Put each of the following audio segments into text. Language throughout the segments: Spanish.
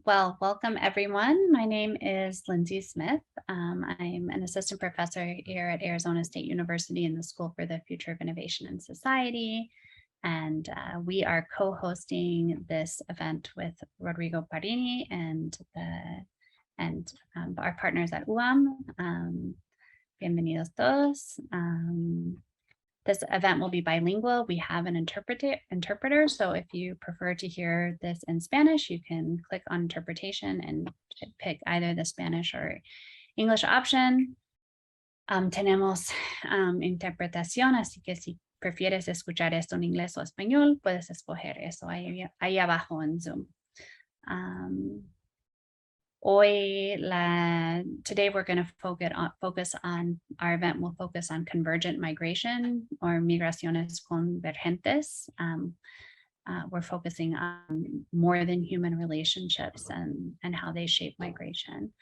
Well, welcome everyone. My name is Lindsay Smith. I'm an assistant professor here at Arizona State University in the School for the Future of Innovation and Society. And we are co-hosting this event with Rodrigo Parini and our partners at UAM. Bienvenidos todos. This event will be bilingual. We have an interpreter, so if you prefer to hear this in Spanish, you can click on interpretation and pick either the Spanish or English option. Tenemos interpretación, así que si prefieres escuchar esto en inglés o español, puedes escoger eso ahí abajo en Zoom. Today we're going to focus on our event will focus on convergent migration or migraciones convergentes. We're focusing on more than human relationships and how they shape migration.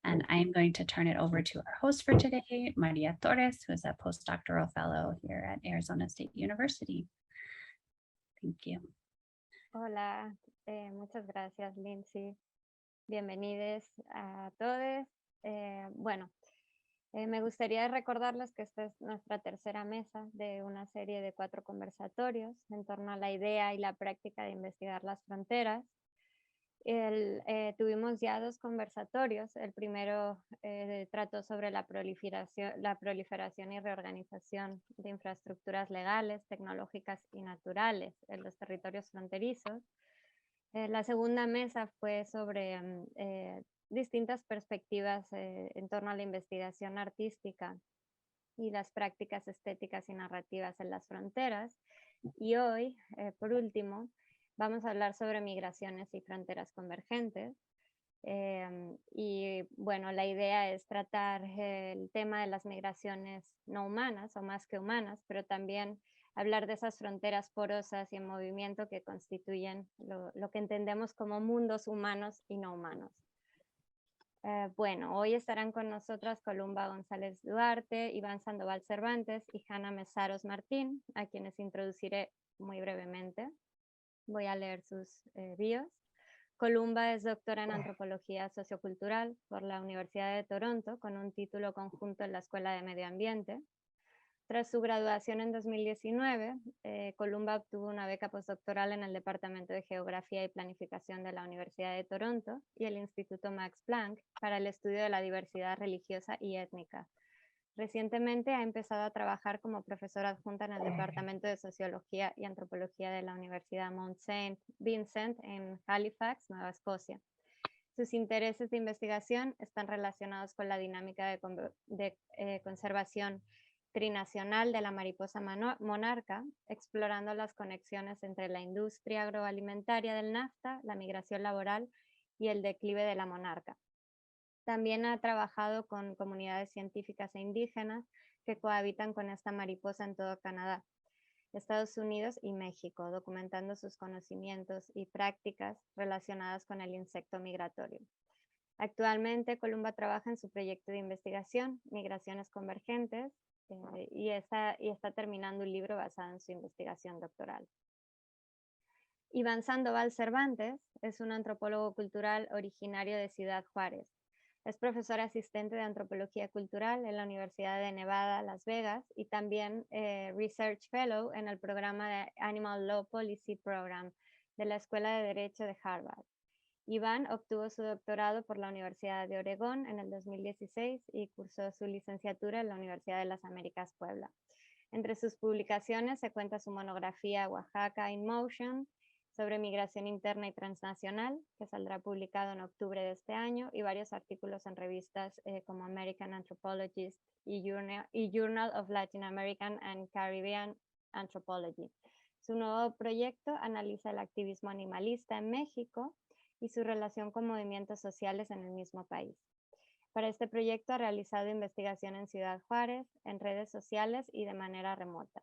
And I'm going to turn it over to our host for today, Maria Torres, who is a postdoctoral fellow here at Arizona State University. Thank you. Hola, muchas gracias, Lindsay. Bienvenidos a todos. Me gustaría recordarles que esta es nuestra tercera mesa de una serie de 4 conversatorios en torno a la idea y la práctica de investigar las fronteras. Tuvimos ya 2 conversatorios. El primero trató sobre la proliferación y reorganización de infraestructuras legales, tecnológicas y naturales en los territorios fronterizos. La segunda mesa fue sobre distintas perspectivas en torno a la investigación artística y las prácticas estéticas y narrativas en las fronteras. Y hoy, por último, vamos a hablar sobre migraciones y fronteras convergentes. La idea es tratar el tema de las migraciones no humanas o más que humanas, pero también hablar de esas fronteras porosas y en movimiento que constituyen lo que entendemos como mundos humanos y no humanos. Hoy estarán con nosotras Columba González Duarte, Iván Sandoval Cervantes y Hanna Mesaros Martín, a quienes introduciré muy brevemente. Voy a leer sus bios. Columba es doctora en Antropología Sociocultural por la Universidad de Toronto con un título conjunto en la Escuela de Medio Ambiente. Tras su graduación en 2019, Columba obtuvo una beca postdoctoral en el Departamento de Geografía y Planificación de la Universidad de Toronto y el Instituto Max Planck para el estudio de la diversidad religiosa y étnica. Recientemente ha empezado a trabajar como profesora adjunta en el Departamento de Sociología y Antropología de la Universidad Mount Saint Vincent en Halifax, Nueva Escocia. Sus intereses de investigación están relacionados con la dinámica de conservación trinacional de la mariposa monarca, explorando las conexiones entre la industria agroalimentaria del NAFTA, la migración laboral y el declive de la monarca. También ha trabajado con comunidades científicas e indígenas que cohabitan con esta mariposa en todo Canadá, Estados Unidos y México, documentando sus conocimientos y prácticas relacionadas con el insecto migratorio. Actualmente, Columba trabaja en su proyecto de investigación, Migraciones Convergentes, y está terminando un libro basado en su investigación doctoral. Iván Sandoval Cervantes es un antropólogo cultural originario de Ciudad Juárez. Es profesor asistente de Antropología Cultural en la Universidad de Nevada, Las Vegas, y también Research Fellow en el programa de Animal Law Policy Program de la Escuela de Derecho de Harvard. Iván obtuvo su doctorado por la Universidad de Oregón en el 2016 y cursó su licenciatura en la Universidad de las Américas, Puebla. Entre sus publicaciones se cuenta su monografía Oaxaca in Motion sobre migración interna y transnacional, que saldrá publicado en octubre de este año, y varios artículos en revistas como American Anthropologist y Journal of Latin American and Caribbean Anthropology. Su nuevo proyecto analiza el activismo animalista en México y su relación con movimientos sociales en el mismo país. Para este proyecto ha realizado investigación en Ciudad Juárez, en redes sociales y de manera remota.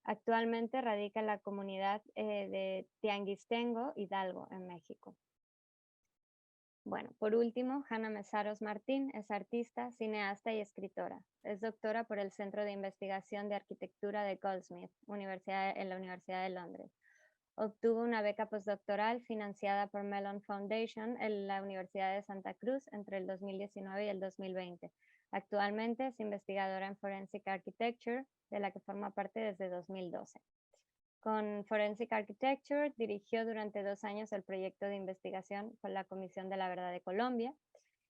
Actualmente radica en la comunidad de Tianguistengo, Hidalgo, en México. Por último, Hanna Mesaros Martín es artista, cineasta y escritora. Es doctora por el Centro de Investigación de Arquitectura de Goldsmith, en la Universidad de Londres. Obtuvo una beca postdoctoral financiada por Mellon Foundation en la Universidad de Santa Cruz entre el 2019 y el 2020. Actualmente es investigadora en Forensic Architecture, de la que forma parte desde 2012. Con Forensic Architecture dirigió durante 2 años el proyecto de investigación con la Comisión de la Verdad de Colombia,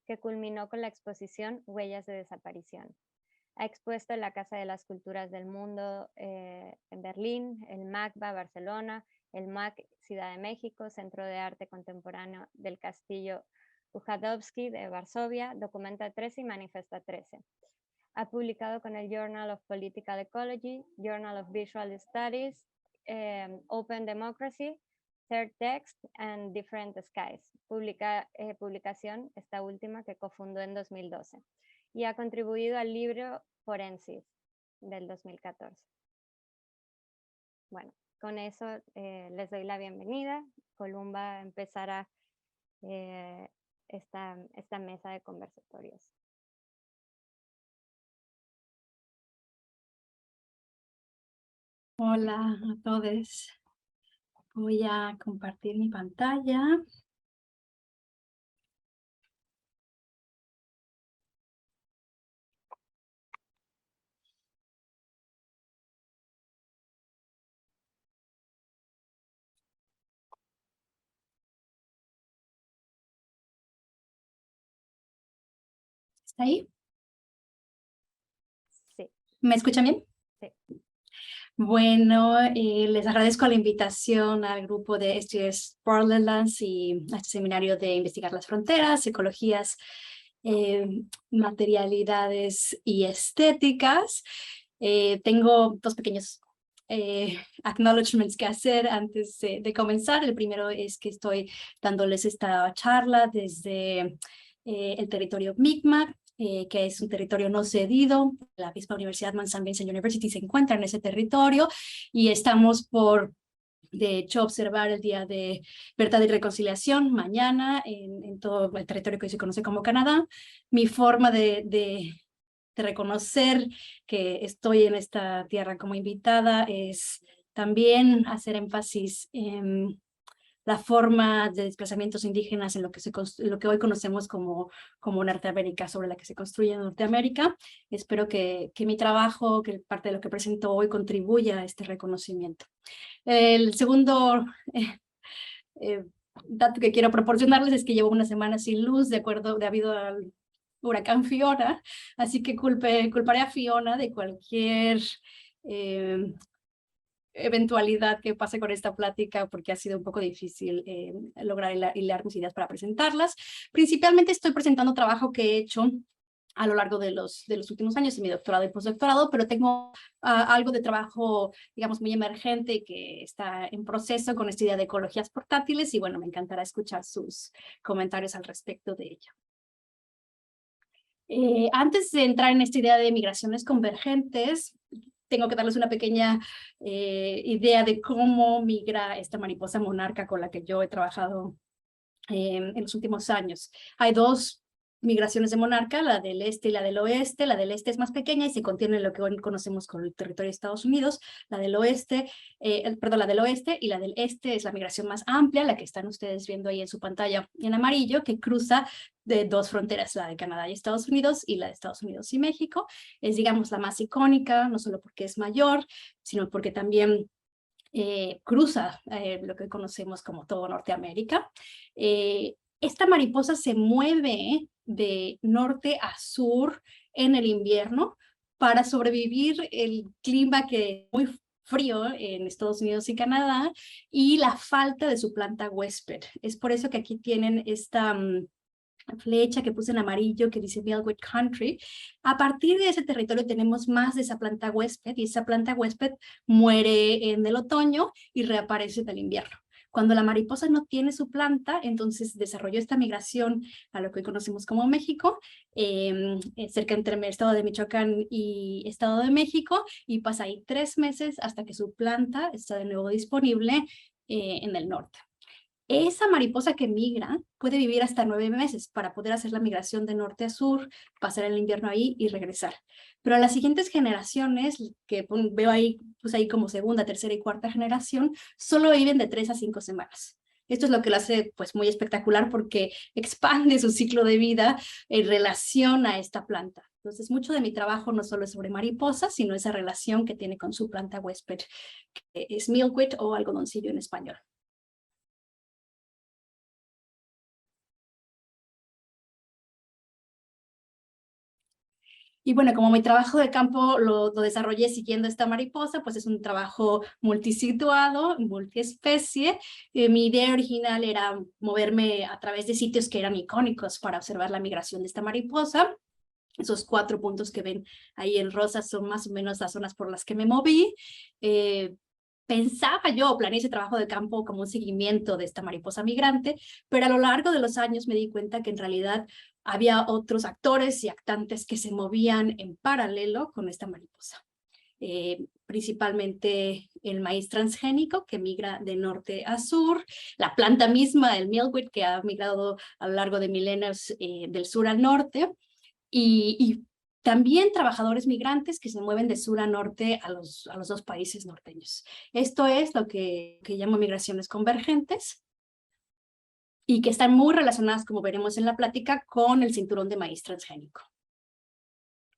que culminó con la exposición Huellas de Desaparición. Ha expuesto en la Casa de las Culturas del Mundo en Berlín, el MACBA Barcelona, el MAC Ciudad de México, Centro de Arte Contemporáneo del Castillo Ujadowski de Varsovia, Documenta 13 y Manifesta 13. Ha publicado con el Journal of Political Ecology, Journal of Visual Studies, Open Democracy, Third Text and Different Skies, publicación esta última que cofundó en 2012, y ha contribuido al libro Forensis del 2014. Bueno, con eso les doy la bienvenida. Columba empezará esta mesa de conversatorios. Hola a todos. Voy a compartir mi pantalla. ¿Está ahí? Sí. ¿Me escuchan bien? Sí. Bueno, les agradezco la invitación al grupo de SGS Borderlands y a este seminario de Investigar las Fronteras, Ecologías, Materialidades y Estéticas. Tengo 2 pequeños acknowledgements que hacer antes de comenzar. El primero es que estoy dándoles esta charla desde el territorio Mi'kmaq, que es un territorio no cedido. La misma Universidad Mansan Vincent University se encuentra en ese territorio y estamos por, de hecho, observar el Día de Verdad y Reconciliación mañana en todo el territorio que hoy se conoce como Canadá. Mi forma de reconocer que estoy en esta tierra como invitada es también hacer énfasis en la forma de desplazamientos indígenas en lo que hoy conocemos como Norteamérica, sobre la que se construye Norteamérica. Espero que mi trabajo, que parte de lo que presento hoy, contribuya a este reconocimiento. El segundo dato que quiero proporcionarles es que llevo una semana sin luz debido al huracán Fiona, así que culparé a Fiona de cualquier eventualidad que pase con esta plática, porque ha sido un poco difícil lograr hilar mis ideas para presentarlas. Principalmente estoy presentando trabajo que he hecho a lo largo de los últimos años en mi doctorado y postdoctorado, pero tengo algo de trabajo, digamos, muy emergente que está en proceso con esta idea de ecologías portátiles, y bueno, me encantará escuchar sus comentarios al respecto de ello. Antes de entrar en esta idea de migraciones convergentes, tengo que darles una pequeña idea de cómo migra esta mariposa monarca con la que yo he trabajado en los últimos años. Hay 2 migraciones de monarca, la del este y la del oeste. La del este es más pequeña y se contiene en lo que hoy conocemos como el territorio de Estados Unidos. La del oeste, la del oeste y la del este es la migración más amplia, la que están ustedes viendo ahí en su pantalla en amarillo, que cruza de 2 fronteras, la de Canadá y Estados Unidos y la de Estados Unidos y México. Es, digamos, la más icónica, no solo porque es mayor, sino porque también cruza lo que conocemos como todo Norteamérica. Esta mariposa se mueve de norte a sur en el invierno para sobrevivir el clima que es muy frío en Estados Unidos y Canadá y la falta de su planta huésped. Es por eso que aquí tienen esta flecha que puse en amarillo que dice Milkwood Country. A partir de ese territorio tenemos más de esa planta huésped, y esa planta huésped muere en el otoño y reaparece en el invierno. Cuando la mariposa no tiene su planta, entonces desarrolló esta migración a lo que hoy conocemos como México, cerca entre el estado de Michoacán y estado de México, y pasa ahí 3 meses hasta que su planta está de nuevo disponible en el norte. esa mariposa que migra puede vivir hasta 9 meses para poder hacer la migración de norte a sur, pasar el invierno ahí y regresar. Pero a las siguientes generaciones, que veo ahí, pues ahí como segunda, tercera y cuarta generación, solo viven de 3 a 5 semanas. Esto es lo que lo hace pues muy espectacular porque expande su ciclo de vida en relación a esta planta. Entonces, mucho de mi trabajo no solo es sobre mariposas, sino esa relación que tiene con su planta huésped, que es milkweed o algodoncillo en español. Y bueno, como mi trabajo de campo lo desarrollé siguiendo esta mariposa, pues es un trabajo multisituado, multiespecie. Mi idea original era moverme a través de sitios que eran icónicos para observar la migración de esta mariposa. Esos 4 puntos que ven ahí en rosa son más o menos las zonas por las que me moví. Pensaba yo, planeé ese trabajo de campo como un seguimiento de esta mariposa migrante, pero a lo largo de los años me di cuenta que en realidad había otros actores y actantes que se movían en paralelo con esta mariposa. Principalmente el maíz transgénico que migra de norte a sur, la planta misma, el milkweed, que ha migrado a lo largo de milenios del sur al norte, y también trabajadores migrantes que se mueven de sur a norte a los 2 países norteños. Esto es lo que llamo migraciones convergentes y que están muy relacionadas, como veremos en la plática, con el cinturón de maíz transgénico,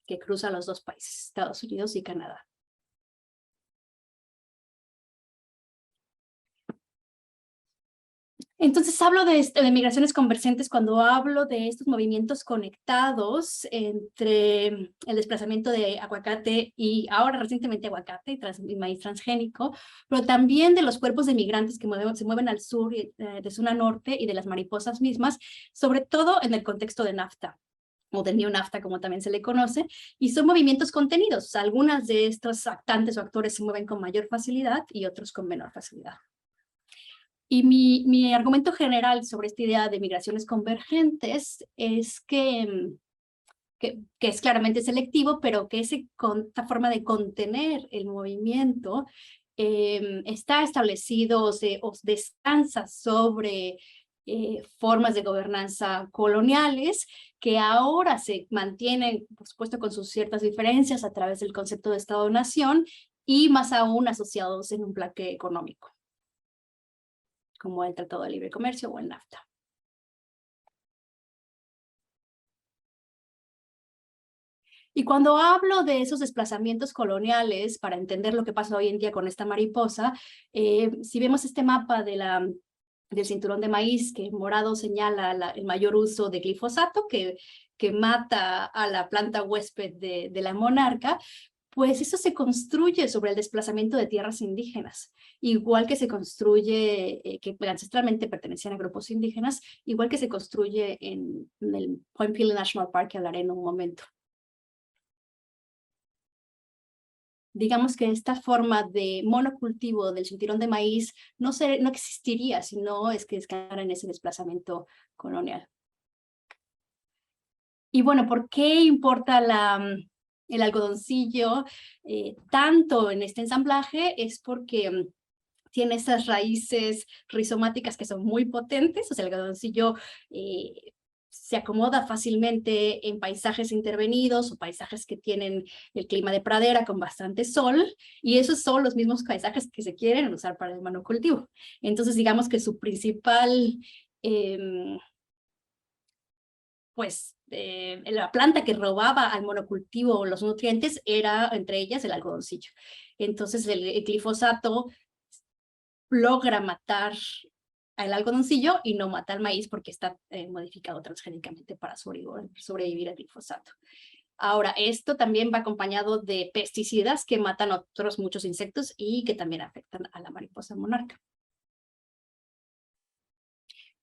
que cruza los 2 países, Estados Unidos y Canadá. Entonces hablo de migraciones convergentes cuando hablo de estos movimientos conectados entre el desplazamiento de aguacate y ahora recientemente aguacate y maíz transgénico, pero también de los cuerpos de migrantes que se mueven al sur, de sur a norte y de las mariposas mismas, sobre todo en el contexto de NAFTA o del New NAFTA, como también se le conoce, y son movimientos contenidos. Algunas de estos actantes o actores se mueven con mayor facilidad y otros con menor facilidad. Y mi argumento general sobre esta idea de migraciones convergentes es que es claramente selectivo, pero que esta forma de contener el movimiento está establecido o descansa sobre formas de gobernanza coloniales que ahora se mantienen, por supuesto, con sus ciertas diferencias a través del concepto de Estado-nación y más aún asociados en un plaque económico, como el Tratado de Libre Comercio o el NAFTA. Y cuando hablo de esos desplazamientos coloniales, para entender lo que pasa hoy en día con esta mariposa, si vemos este mapa del cinturón de maíz, que en morado señala el mayor uso de glifosato, que mata a la planta huésped de la monarca, pues eso se construye sobre el desplazamiento de tierras indígenas, igual que se construye, que ancestralmente pertenecían a grupos indígenas, igual que se construye en el Point Pelee National Park, que hablaré en un momento. Digamos que esta forma de monocultivo del cinturón de maíz no existiría si no es que descansaran en ese desplazamiento colonial. Y bueno, ¿por qué importa el algodoncillo tanto en este ensamblaje? Es porque tiene esas raíces rizomáticas que son muy potentes, o sea, el algodoncillo se acomoda fácilmente en paisajes intervenidos o paisajes que tienen el clima de pradera con bastante sol, y esos son los mismos paisajes que se quieren usar para el monocultivo. Entonces, digamos que su principal la planta que robaba al monocultivo los nutrientes era, entre ellas, el algodoncillo. Entonces, el glifosato logra matar al algodoncillo y no mata al maíz porque está modificado transgénicamente para sobrevivir al glifosato. Ahora, esto también va acompañado de pesticidas que matan otros muchos insectos y que también afectan a la mariposa monarca.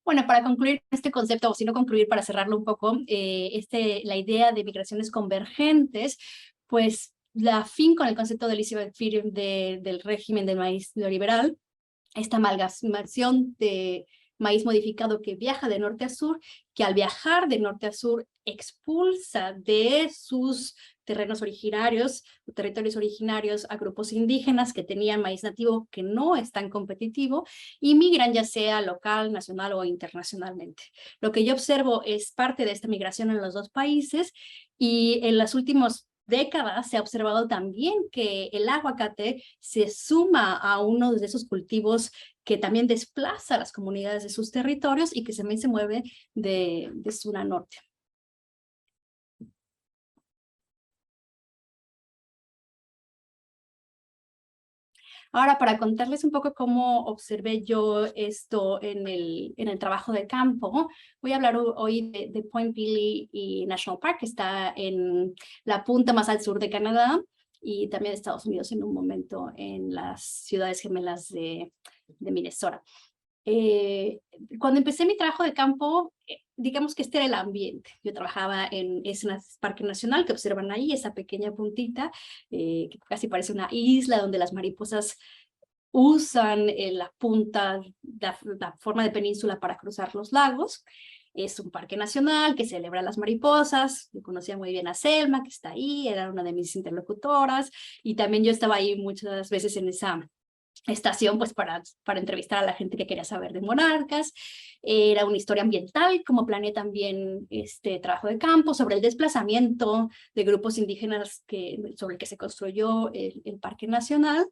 Bueno, para concluir este concepto, o si no concluir, para cerrarlo un poco, la idea de migraciones convergentes, pues la fin con el concepto de Elizabeth Freedom del régimen del maíz neoliberal, esta amalgamación de maíz modificado que viaja de norte a sur, que al viajar de norte a sur expulsa de sus terrenos originarios o territorios originarios a grupos indígenas que tenían maíz nativo que no es tan competitivo y migran ya sea local, nacional o internacionalmente. Lo que yo observo es parte de esta migración en los dos países y en las últimas décadas se ha observado también que el aguacate se suma a uno de esos cultivos que también desplaza a las comunidades de sus territorios y que también se mueve de sur a norte. Ahora, para contarles un poco cómo observé yo esto en el trabajo de campo, voy a hablar hoy de Point Billy y National Park, que está en la punta más al sur de Canadá y también de Estados Unidos en un momento en las ciudades gemelas de Minnesota. Cuando empecé mi trabajo de campo, digamos que este era el ambiente. Yo trabajaba en ese parque nacional que observan ahí, esa pequeña puntita, que casi parece una isla donde las mariposas usan la punta, la forma de península para cruzar los lagos. Es un parque nacional que celebra las mariposas. Yo conocía muy bien a Selma, que está ahí, era una de mis interlocutoras, y también yo estaba ahí muchas veces en esa estación pues para entrevistar a la gente que quería saber de monarcas. Era una historia ambiental, como planeé también este trabajo de campo sobre el desplazamiento de grupos indígenas sobre el que se construyó el Parque Nacional.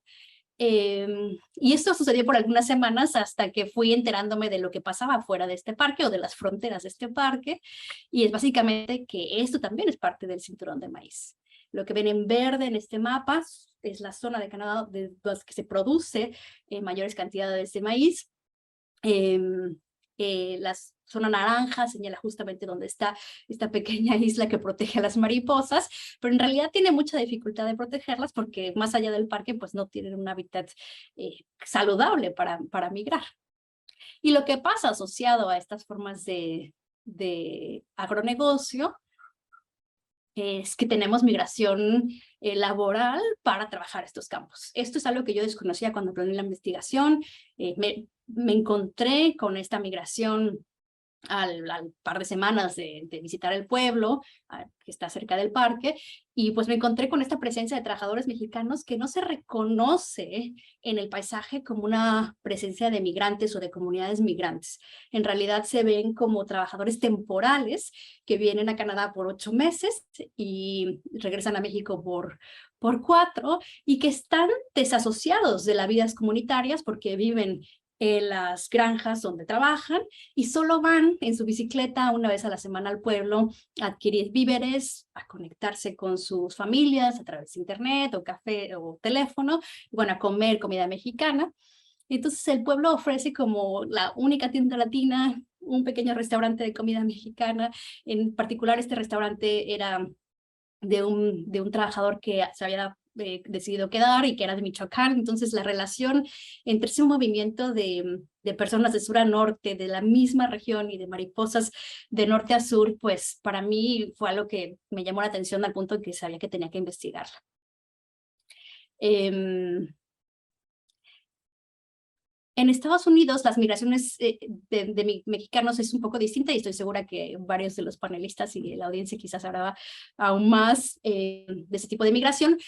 Y esto sucedió por algunas semanas hasta que fui enterándome de lo que pasaba fuera de este parque o de las fronteras de este parque, y es básicamente que esto también es parte del cinturón de maíz. Lo que ven en verde en este mapa es la zona de Canadá de las que se produce mayores cantidades de maíz. La zona naranja señala justamente dónde está esta pequeña isla que protege a las mariposas, pero en realidad tiene mucha dificultad de protegerlas porque más allá del parque pues no tienen un hábitat saludable para migrar. Y lo que pasa asociado a estas formas de agronegocio es que tenemos migración laboral para trabajar estos campos. Esto es algo que yo desconocía cuando planeé la investigación. Me encontré con esta migración al par de semanas de visitar el pueblo, que está cerca del parque, y pues me encontré con esta presencia de trabajadores mexicanos que no se reconoce en el paisaje como una presencia de migrantes o de comunidades migrantes. En realidad se ven como trabajadores temporales que vienen a Canadá por 8 meses y regresan a México por 4, y que están desasociados de las vidas comunitarias porque viven en las granjas donde trabajan y solo van en su bicicleta una vez a la semana al pueblo a adquirir víveres, a conectarse con sus familias a través de internet o café o teléfono, y bueno, a comer comida mexicana. Entonces el pueblo ofrece como la única tienda latina, un pequeño restaurante de comida mexicana. En particular este restaurante era de un trabajador que se había decidido quedar y que era de Michoacán. Entonces la relación entre ese movimiento de personas de sur a norte, de la misma región y de mariposas de norte a sur, pues para mí fue algo que me llamó la atención al punto en que sabía que tenía que investigarla. En Estados Unidos, las migraciones de mexicanos es un poco distinta, y estoy segura que varios de los panelistas y la audiencia quizás habrá aún más de ese tipo de migración.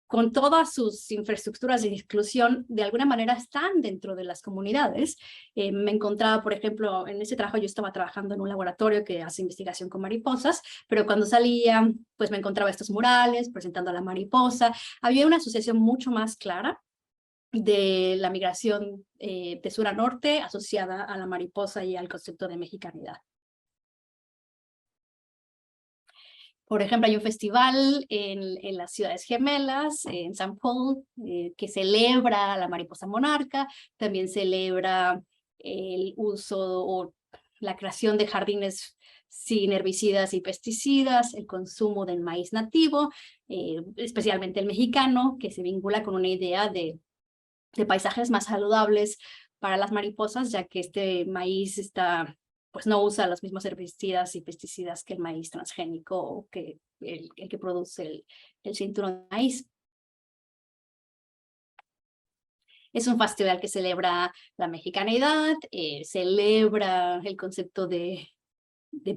Con todas sus infraestructuras de inclusión, de alguna manera están dentro de las comunidades. Me encontraba, por ejemplo, en ese trabajo yo estaba trabajando en un laboratorio que hace investigación con mariposas, pero cuando salía, pues me encontraba estos murales presentando a la mariposa. Había una asociación mucho más clara de la migración de sur a norte asociada a la mariposa y al concepto de mexicanidad. Por ejemplo, hay un festival en las ciudades gemelas, en St. Paul, que celebra la mariposa monarca. También celebra el uso o la creación de jardines sin herbicidas y pesticidas, el consumo del maíz nativo, especialmente el mexicano, que se vincula con una idea de paisajes más saludables para las mariposas, ya que este maíz pues no usa los mismos herbicidas y pesticidas que el maíz transgénico o que el que produce el cinturón de maíz. Es un festival que celebra la mexicanidad, celebra el concepto de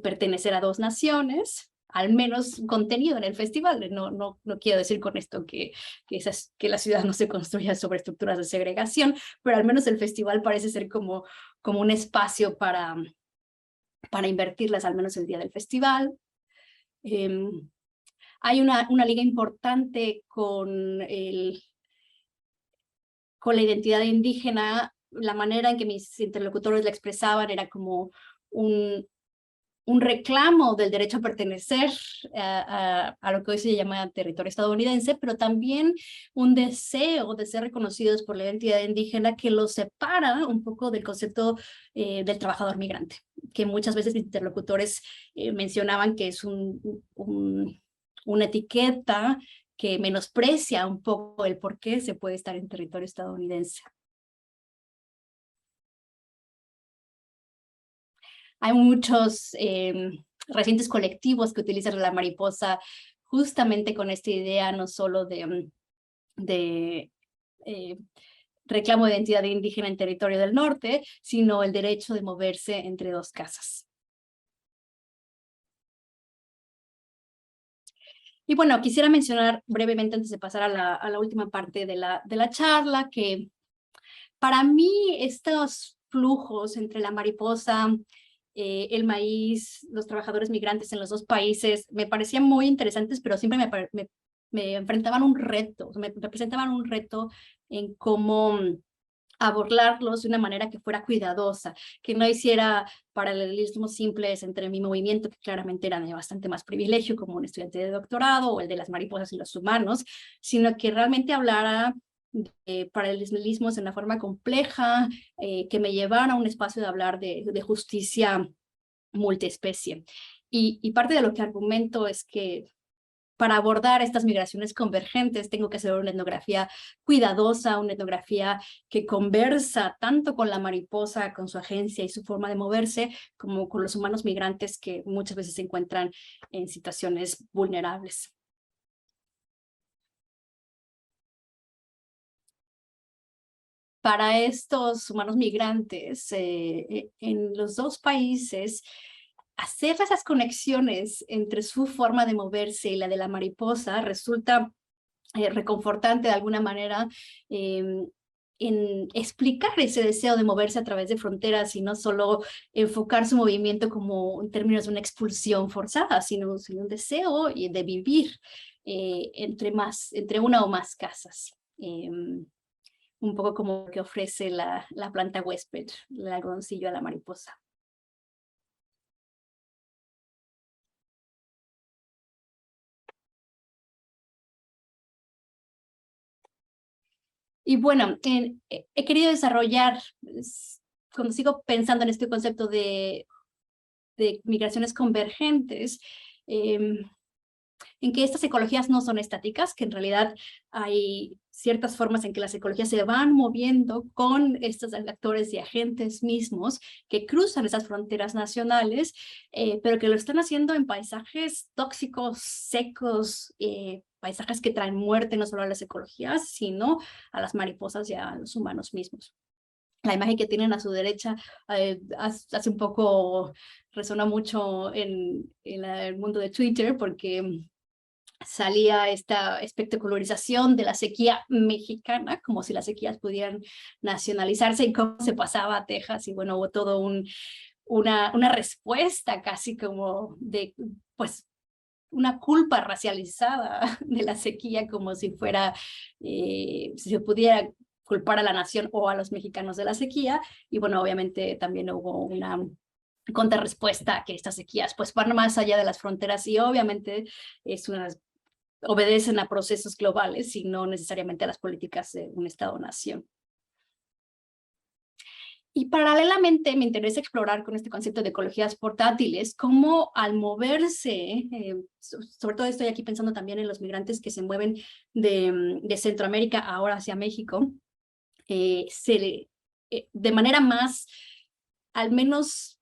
pertenecer a dos naciones. al menos contenido en el festival. No quiero decir con esto que la ciudad no se construya sobre estructuras de segregación, pero al menos el festival parece ser como un espacio para invertirlas, al menos el día del festival. Hay una liga importante con la identidad indígena. La manera en que mis interlocutores la expresaban era como un reclamo del derecho a pertenecer a lo que hoy se llama territorio estadounidense, pero también un deseo de ser reconocidos por la identidad indígena que los separa un poco del concepto del trabajador migrante, que muchas veces interlocutores mencionaban que es una etiqueta que menosprecia un poco el por qué se puede estar en territorio estadounidense. Hay muchos recientes colectivos que utilizan la mariposa justamente con esta idea no solo de reclamo de identidad indígena en territorio del norte, sino el derecho de moverse entre dos casas. Y bueno, quisiera mencionar brevemente antes de pasar a la última parte de la charla, que para mí estos flujos entre la mariposa, el maíz, los trabajadores migrantes en los dos países, me parecían muy interesantes, pero siempre me enfrentaban un reto, me presentaban un reto en cómo abordarlos de una manera que fuera cuidadosa, que no hiciera paralelismos simples entre mi movimiento, que claramente era de bastante más privilegio, como un estudiante de doctorado, o el de las mariposas y los humanos, sino que realmente hablara de paralelismos en una forma compleja, que me llevara a un espacio de hablar de justicia multiespecie. Y parte de lo que argumento es que para abordar estas migraciones convergentes tengo que hacer una etnografía cuidadosa, una etnografía que conversa tanto con la mariposa, con su agencia y su forma de moverse, como con los humanos migrantes que muchas veces se encuentran en situaciones vulnerables. Para estos humanos migrantes en los dos países, hacer esas conexiones entre su forma de moverse y la de la mariposa resulta reconfortante de alguna manera en explicar ese deseo de moverse a través de fronteras y no solo enfocar su movimiento como en términos de una expulsión forzada, sino un deseo de vivir entre una o más casas. Un poco como lo que ofrece la planta huésped, el algodoncillo a la mariposa. Y bueno, he querido desarrollar, cuando sigo pensando en este concepto de migraciones convergentes, en que estas ecologías no son estáticas, que en realidad hay ciertas formas en que las ecologías se van moviendo con estos actores y agentes mismos que cruzan esas fronteras nacionales, pero que lo están haciendo en paisajes tóxicos, secos, paisajes que traen muerte no solo a las ecologías, sino a las mariposas y a los humanos mismos. La imagen que tienen a su derecha hace un poco, resonó mucho en el mundo de Twitter, porque salía esta espectacularización de la sequía mexicana, como si las sequías pudieran nacionalizarse y cómo se pasaba a Texas, y bueno, hubo todo una respuesta casi como de, pues, una culpa racializada de la sequía, como si fuera, si se pudiera culpar a la nación o a los mexicanos de la sequía, y bueno, obviamente también hubo una contrarrespuesta que estas sequías pues van más allá de las fronteras y obviamente obedecen a procesos globales y no necesariamente a las políticas de un Estado-nación. Y paralelamente me interesa explorar con este concepto de ecologías portátiles, cómo al moverse, sobre todo estoy aquí pensando también en los migrantes que se mueven de Centroamérica ahora hacia México, de manera más, al menos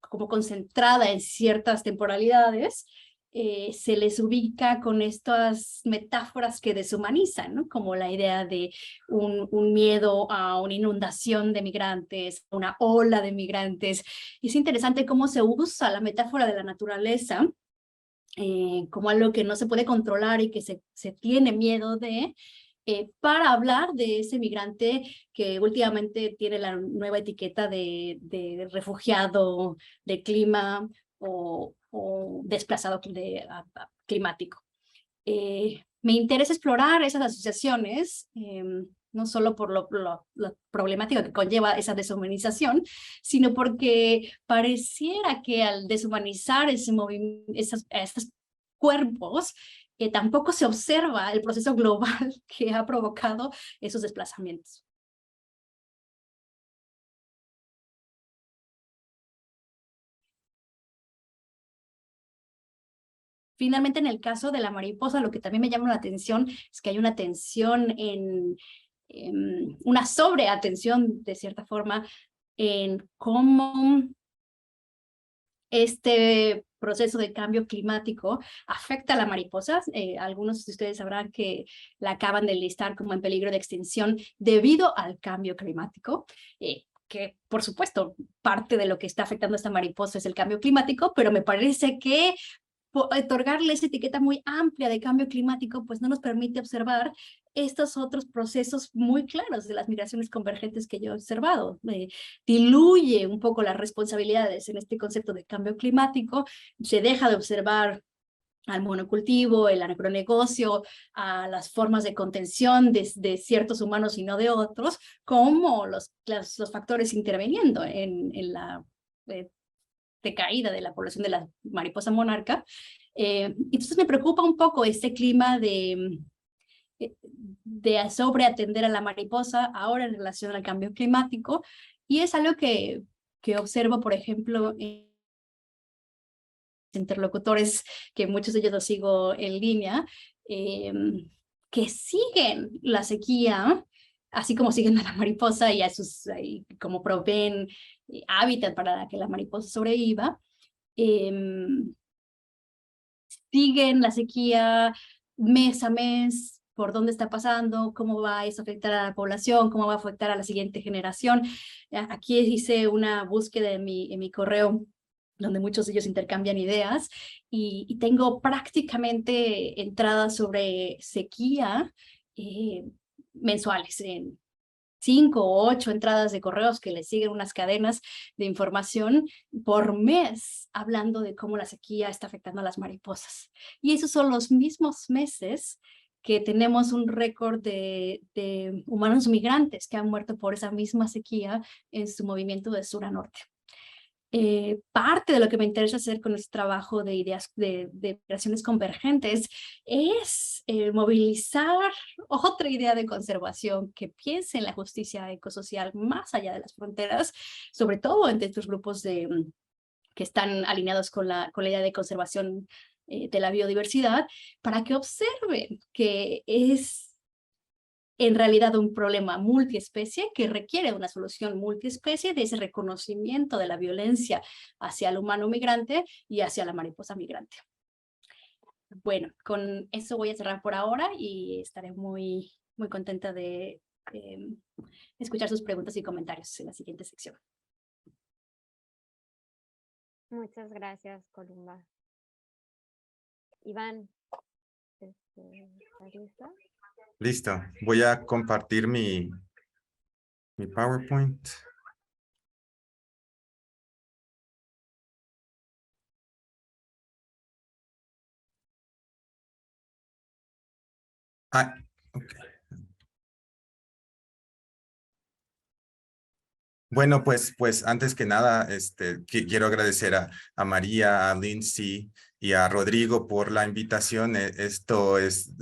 como concentrada en ciertas temporalidades, se les ubica con estas metáforas que deshumanizan, ¿no? Como la idea de un miedo a una inundación de migrantes, una ola de migrantes. Es interesante cómo se usa la metáfora de la naturaleza como algo que no se puede controlar y que se tiene miedo de, para hablar de ese migrante que últimamente tiene la nueva etiqueta de refugiado, de clima o desplazado climático. Me interesa explorar esas asociaciones, no solo por la problemática que conlleva esa deshumanización, sino porque pareciera que al deshumanizar estos cuerpos, tampoco se observa el proceso global que ha provocado esos desplazamientos. Finalmente, en el caso de la mariposa, lo que también me llama la atención es que hay una tensión una sobreatención, de cierta forma, en cómo este proceso de cambio climático afecta a la mariposa. Algunos de ustedes sabrán que la acaban de listar como en peligro de extinción debido al cambio climático. Que por supuesto parte de lo que está afectando a esta mariposa es el cambio climático, pero me parece que otorgarle esa etiqueta muy amplia de cambio climático, pues no nos permite observar estos otros procesos muy claros de las migraciones convergentes que yo he observado. Diluye un poco las responsabilidades en este concepto de cambio climático, se deja de observar al monocultivo, el agronegocio, a las formas de contención de ciertos humanos y no de otros, como los factores interviniendo en la decaída de la población de la mariposa monarca. Entonces me preocupa un poco este clima de sobreatender a la mariposa ahora en relación al cambio climático, y es algo que observo, por ejemplo, en interlocutores, que muchos de ellos los sigo en línea, que siguen la sequía, así como siguen a la mariposa y como proveen hábitat para que la mariposa sobreviva. Siguen la sequía mes a mes, por dónde está pasando, cómo va eso a afectar a la población, cómo va a afectar a la siguiente generación. Aquí hice una búsqueda en mi correo donde muchos de ellos intercambian ideas, y tengo prácticamente entradas sobre sequía mensuales, en 5 o 8 entradas de correos que le siguen unas cadenas de información por mes, hablando de cómo la sequía está afectando a las mariposas. Y esos son los mismos meses que tenemos un récord de humanos migrantes que han muerto por esa misma sequía en su movimiento de sur a norte. Parte de lo que me interesa hacer con este trabajo de ideas de migraciones convergentes es movilizar otra idea de conservación que piense en la justicia ecosocial más allá de las fronteras, sobre todo entre estos grupos que están alineados con la idea de conservación de la biodiversidad, para que observen que es en realidad un problema multiespecie que requiere una solución multiespecie, de ese reconocimiento de la violencia hacia el humano migrante y hacia la mariposa migrante. Bueno, con eso voy a cerrar por ahora y estaré muy contenta de escuchar sus preguntas y comentarios en la siguiente sección. Muchas gracias, Columba. Iván, ¿estás listo? Listo, voy a compartir mi PowerPoint. Okay. Bueno, pues antes que nada, quiero agradecer a María, a Lindsay y a Rodrigo por la invitación. Esto es,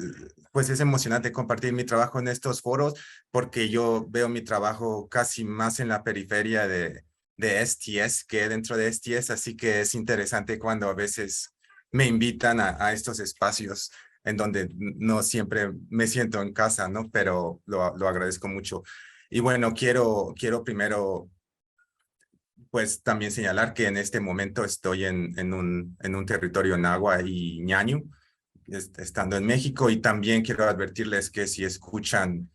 pues es emocionante compartir mi trabajo en estos foros, porque yo veo mi trabajo casi más en la periferia de STS que dentro de STS, así que es interesante cuando a veces me invitan a estos espacios en donde no siempre me siento en casa, ¿no? Pero lo agradezco mucho. Y bueno, quiero primero, pues también señalar que en este momento estoy en un territorio nahua y ñañu, estando en México, y también quiero advertirles que si escuchan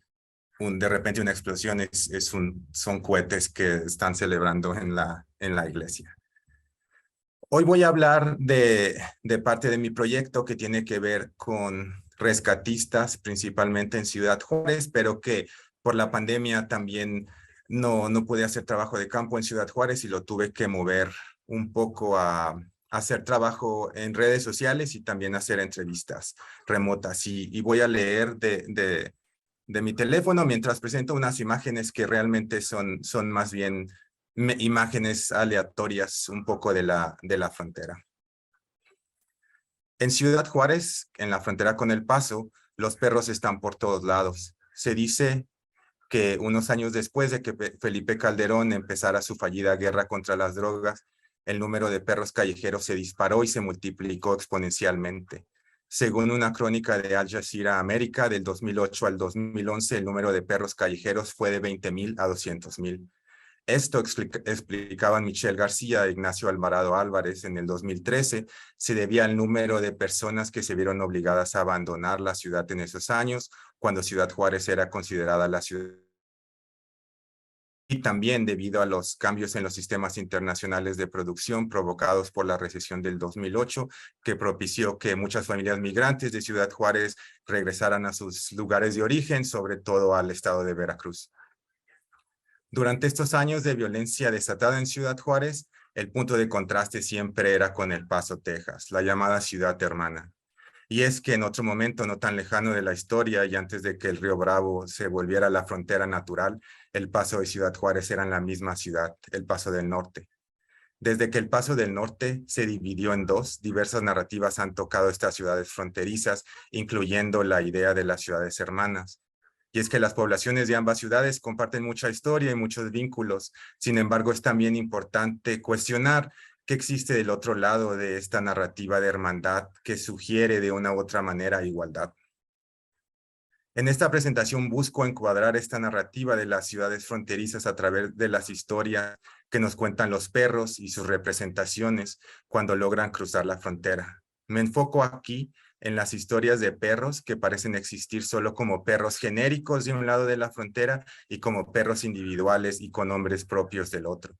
de repente una explosión, son cohetes que están celebrando en la iglesia. Hoy voy a hablar de parte de mi proyecto que tiene que ver con rescatistas, principalmente en Ciudad Juárez, pero que por la pandemia también no pude hacer trabajo de campo en Ciudad Juárez y lo tuve que mover un poco a hacer trabajo en redes sociales y también hacer entrevistas remotas. Y voy a leer de mi teléfono mientras presento unas imágenes que realmente son más bien imágenes aleatorias un poco de la frontera. En Ciudad Juárez, en la frontera con El Paso, los perros están por todos lados. Se dice que unos años después de que Felipe Calderón empezara su fallida guerra contra las drogas, el número de perros callejeros se disparó y se multiplicó exponencialmente. Según una crónica de Al Jazeera América, del 2008 al 2011, el número de perros callejeros fue de 20,000 a 200,000. Esto explicaban Michelle García e Ignacio Alvarado Álvarez en el 2013, se debía al número de personas que se vieron obligadas a abandonar la ciudad en esos años, cuando Ciudad Juárez era considerada la ciudad. Y también debido a los cambios en los sistemas internacionales de producción provocados por la recesión del 2008, que propició que muchas familias migrantes de Ciudad Juárez regresaran a sus lugares de origen, sobre todo al estado de Veracruz. Durante estos años de violencia desatada en Ciudad Juárez, el punto de contraste siempre era con El Paso, Texas, la llamada ciudad hermana. Y es que en otro momento no tan lejano de la historia y antes de que el río Bravo se volviera la frontera natural, El Paso y Ciudad Juárez eran la misma ciudad, El Paso del Norte. Desde que El Paso del Norte se dividió en dos, diversas narrativas han tocado estas ciudades fronterizas, incluyendo la idea de las ciudades hermanas. Y es que las poblaciones de ambas ciudades comparten mucha historia y muchos vínculos. Sin embargo, es también importante cuestionar qué existe del otro lado de esta narrativa de hermandad que sugiere de una u otra manera igualdad. En esta presentación busco encuadrar esta narrativa de las ciudades fronterizas a través de las historias que nos cuentan los perros y sus representaciones cuando logran cruzar la frontera. Me enfoco aquí en las historias de perros que parecen existir solo como perros genéricos de un lado de la frontera y como perros individuales y con nombres propios del otro.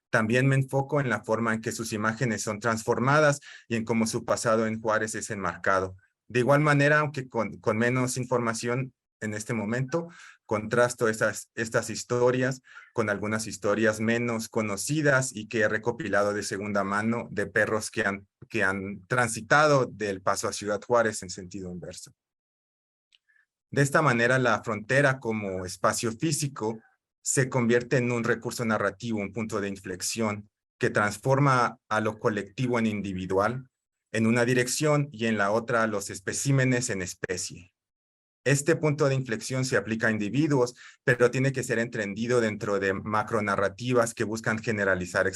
También me enfoco en la forma en que sus imágenes son transformadas y en cómo su pasado en Juárez es enmarcado. De igual manera, aunque con menos información en este momento, contrasto estas historias con algunas historias menos conocidas y que he recopilado de segunda mano de perros que han transitado del Paso a Ciudad Juárez en sentido inverso. De esta manera, la frontera como espacio físico se convierte en un recurso narrativo, un punto de inflexión que transforma a lo colectivo en individual, en una dirección y en la otra a los especímenes en especie. Este punto de inflexión se aplica a individuos, pero tiene que ser entendido dentro de macronarrativas que buscan generalizar.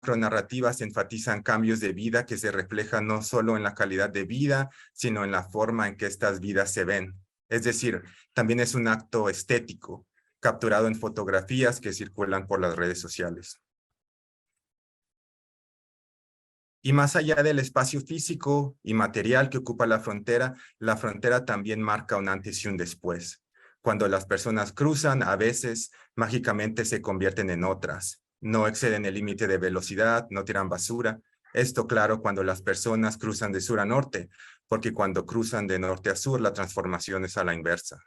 Macronarrativas enfatizan cambios de vida que se reflejan no solo en la calidad de vida, sino en la forma en que estas vidas se ven. Es decir, también es un acto estético, capturado en fotografías que circulan por las redes sociales. Y más allá del espacio físico y material que ocupa la frontera también marca un antes y un después. Cuando las personas cruzan, a veces mágicamente se convierten en otras. No exceden el límite de velocidad, no tiran basura. Esto, claro, cuando las personas cruzan de sur a norte, porque cuando cruzan de norte a sur, la transformación es a la inversa.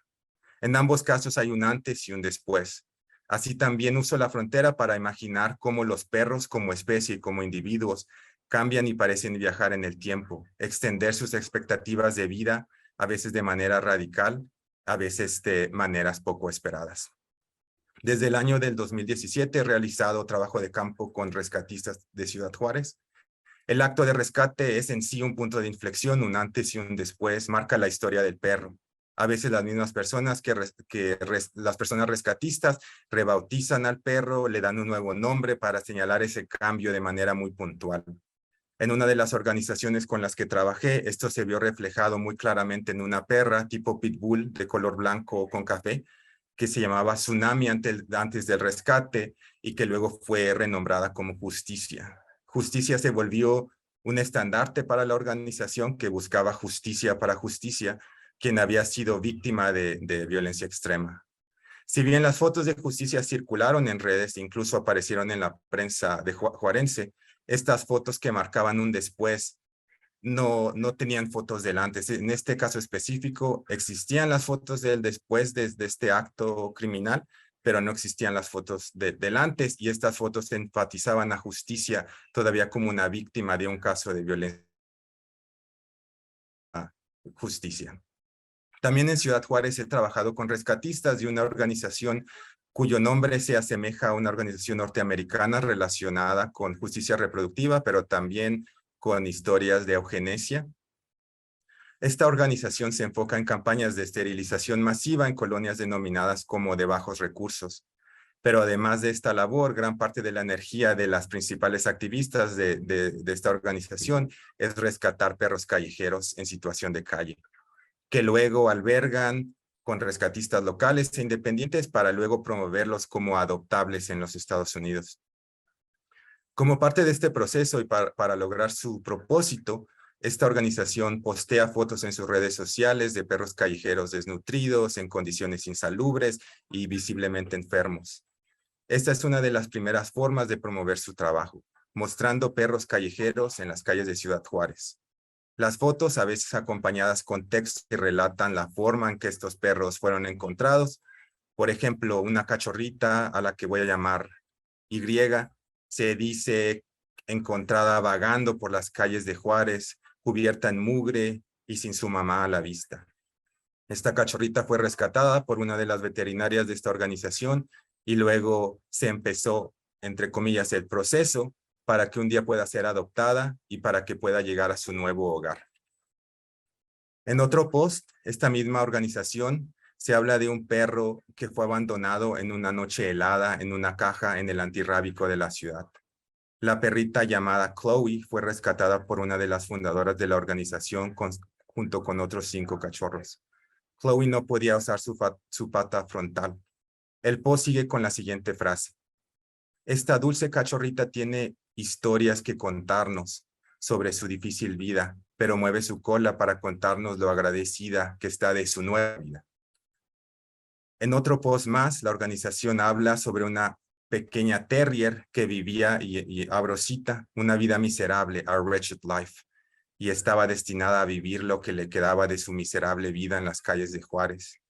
En ambos casos hay un antes y un después. Así también uso la frontera para imaginar cómo los perros como especie y como individuos cambian y parecen viajar en el tiempo, extender sus expectativas de vida, a veces de manera radical, a veces de maneras poco esperadas. Desde el año del 2017 he realizado trabajo de campo con rescatistas de Ciudad Juárez. El acto de rescate es en sí un punto de inflexión, un antes y un después, marca la historia del perro. A veces las mismas personas las personas rescatistas rebautizan al perro, le dan un nuevo nombre para señalar ese cambio de manera muy puntual. En una de las organizaciones con las que trabajé, esto se vio reflejado muy claramente en una perra tipo pitbull de color blanco con café, que se llamaba Tsunami antes del rescate y que luego fue renombrada como Justicia. Justicia se volvió un estandarte para la organización que buscaba justicia para Justicia, quien había sido víctima de violencia extrema. Si bien las fotos de Justicia circularon en redes, incluso aparecieron en la prensa de juarense, estas fotos que marcaban un después no tenían fotos del antes. En este caso específico, existían las fotos del después de este acto criminal, pero no existían las fotos del antes, y estas fotos enfatizaban a Justicia todavía como una víctima de un caso de violencia. Justicia. También en Ciudad Juárez he trabajado con rescatistas de una organización cuyo nombre se asemeja a una organización norteamericana relacionada con justicia reproductiva, pero también con historias de eugenesia. Esta organización se enfoca en campañas de esterilización masiva en colonias denominadas como de bajos recursos. Pero además de esta labor, gran parte de la energía de las principales activistas de esta organización es rescatar perros callejeros en situación de calle, que luego albergan con rescatistas locales e independientes para luego promoverlos como adoptables en los Estados Unidos. Como parte de este proceso y para lograr su propósito, esta organización postea fotos en sus redes sociales de perros callejeros desnutridos, en condiciones insalubres y visiblemente enfermos. Esta es una de las primeras formas de promover su trabajo, mostrando perros callejeros en las calles de Ciudad Juárez. Las fotos, a veces acompañadas con textos que relatan la forma en que estos perros fueron encontrados. Por ejemplo, una cachorrita a la que voy a llamar Y, se dice encontrada vagando por las calles de Juárez, cubierta en mugre y sin su mamá a la vista. Esta cachorrita fue rescatada por una de las veterinarias de esta organización y luego se empezó, entre comillas, el proceso para que un día pueda ser adoptada y para que pueda llegar a su nuevo hogar. En otro post, esta misma organización se habla de un perro que fue abandonado en una noche helada en una caja en el antirrábico de la ciudad. La perrita llamada Chloe fue rescatada por una de las fundadoras de la organización junto con otros 5 cachorros. Chloe no podía usar su pata frontal. El post sigue con la siguiente frase. Esta dulce cachorrita tiene historias que contarnos sobre su difícil vida, pero mueve su cola para contarnos lo agradecida que está de su nueva vida. En otro post más, la organización habla sobre una pequeña terrier que vivía, y abro cita, una vida miserable, a wretched life, y estaba destinada a vivir lo que le quedaba de su miserable vida en las calles de Juárez.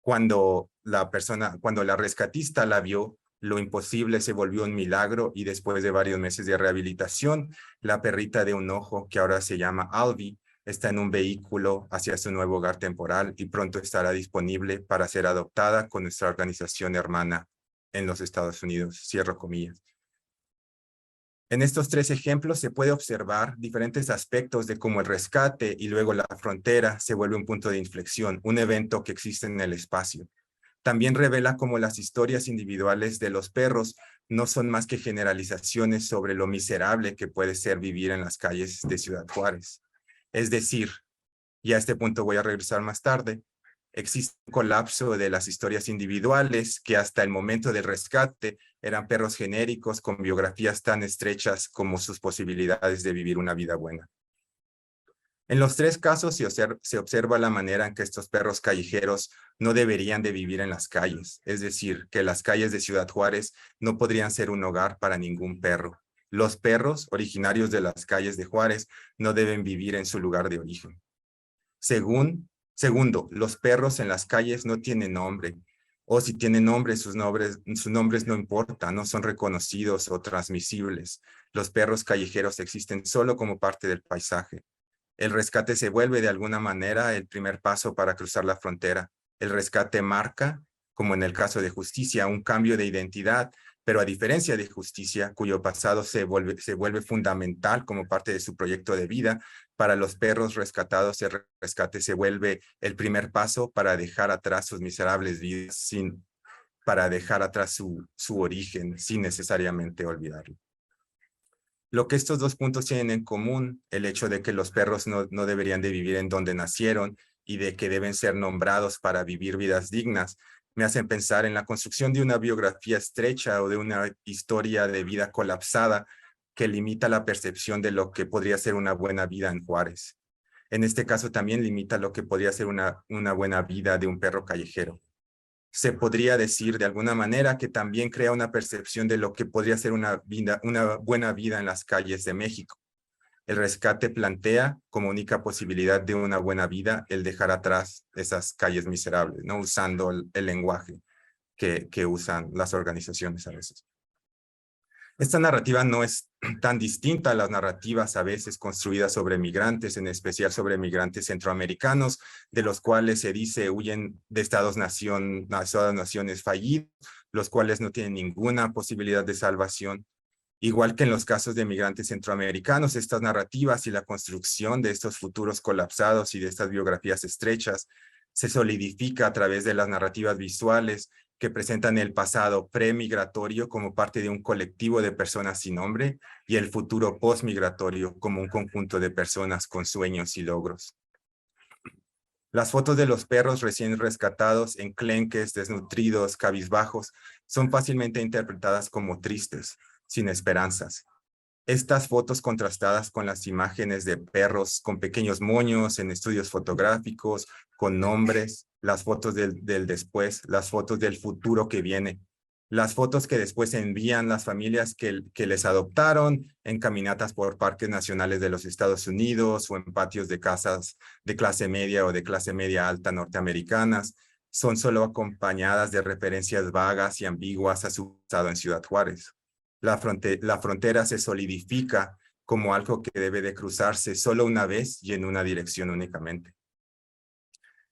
Cuando la rescatista la vio, lo imposible se volvió un milagro y después de varios meses de rehabilitación, la perrita de un ojo, que ahora se llama Alvi, está en un vehículo hacia su nuevo hogar temporal y pronto estará disponible para ser adoptada con nuestra organización hermana en los Estados Unidos, cierro comillas. En estos 3 ejemplos se puede observar diferentes aspectos de cómo el rescate y luego la frontera se vuelve un punto de inflexión, un evento que existe en el espacio. También revela cómo las historias individuales de los perros no son más que generalizaciones sobre lo miserable que puede ser vivir en las calles de Ciudad Juárez. Es decir, y a este punto voy a regresar más tarde, existe un colapso de las historias individuales que hasta el momento del rescate eran perros genéricos con biografías tan estrechas como sus posibilidades de vivir una vida buena. En los 3 casos se observa la manera en que estos perros callejeros no deberían de vivir en las calles, es decir, que las calles de Ciudad Juárez no podrían ser un hogar para ningún perro. Los perros originarios de las calles de Juárez no deben vivir en su lugar de origen. Segundo, los perros en las calles no tienen nombre, o si tienen nombre, sus nombres no importan, no son reconocidos o transmisibles. Los perros callejeros existen solo como parte del paisaje. El rescate se vuelve de alguna manera el primer paso para cruzar la frontera. El rescate marca, como en el caso de Justicia, un cambio de identidad, pero a diferencia de Justicia, cuyo pasado se vuelve fundamental como parte de su proyecto de vida, para los perros rescatados el rescate se vuelve el primer paso para dejar atrás sus miserables vidas, para dejar atrás su origen, sin necesariamente olvidarlo. Lo que estos 2 puntos tienen en común, el hecho de que los perros no deberían de vivir en donde nacieron y de que deben ser nombrados para vivir vidas dignas, me hacen pensar en la construcción de una biografía estrecha o de una historia de vida colapsada que limita la percepción de lo que podría ser una buena vida en Juárez. En este caso también limita lo que podría ser una buena vida de un perro callejero. se podría decir de alguna manera que también crea una percepción de lo que podría ser una buena vida en las calles de México. El rescate plantea como única posibilidad de una buena vida el dejar atrás esas calles miserables, ¿no? Usando el lenguaje que usan las organizaciones a veces. Esta narrativa no es tan distinta a las narrativas a veces construidas sobre migrantes, en especial sobre migrantes centroamericanos, de los cuales se dice huyen de estados-naciones fallidos, los cuales no tienen ninguna posibilidad de salvación. Igual que en los casos de migrantes centroamericanos, estas narrativas y la construcción de estos futuros colapsados y de estas biografías estrechas se solidifica a través de las narrativas visuales que presentan el pasado premigratorio como parte de un colectivo de personas sin nombre y el futuro postmigratorio como un conjunto de personas con sueños y logros. Las fotos de los perros recién rescatados, enclenques, desnutridos, cabizbajos, son fácilmente interpretadas como tristes, sin esperanzas. Estas fotos contrastadas con las imágenes de perros con pequeños moños en estudios fotográficos, con nombres, las fotos del después, las fotos del futuro que viene, las fotos que después envían las familias que les adoptaron en caminatas por parques nacionales de los Estados Unidos o en patios de casas de clase media o de clase media alta norteamericanas, son solo acompañadas de referencias vagas y ambiguas a su pasado en Ciudad Juárez. La frontera se solidifica como algo que debe de cruzarse solo una vez y en una dirección únicamente.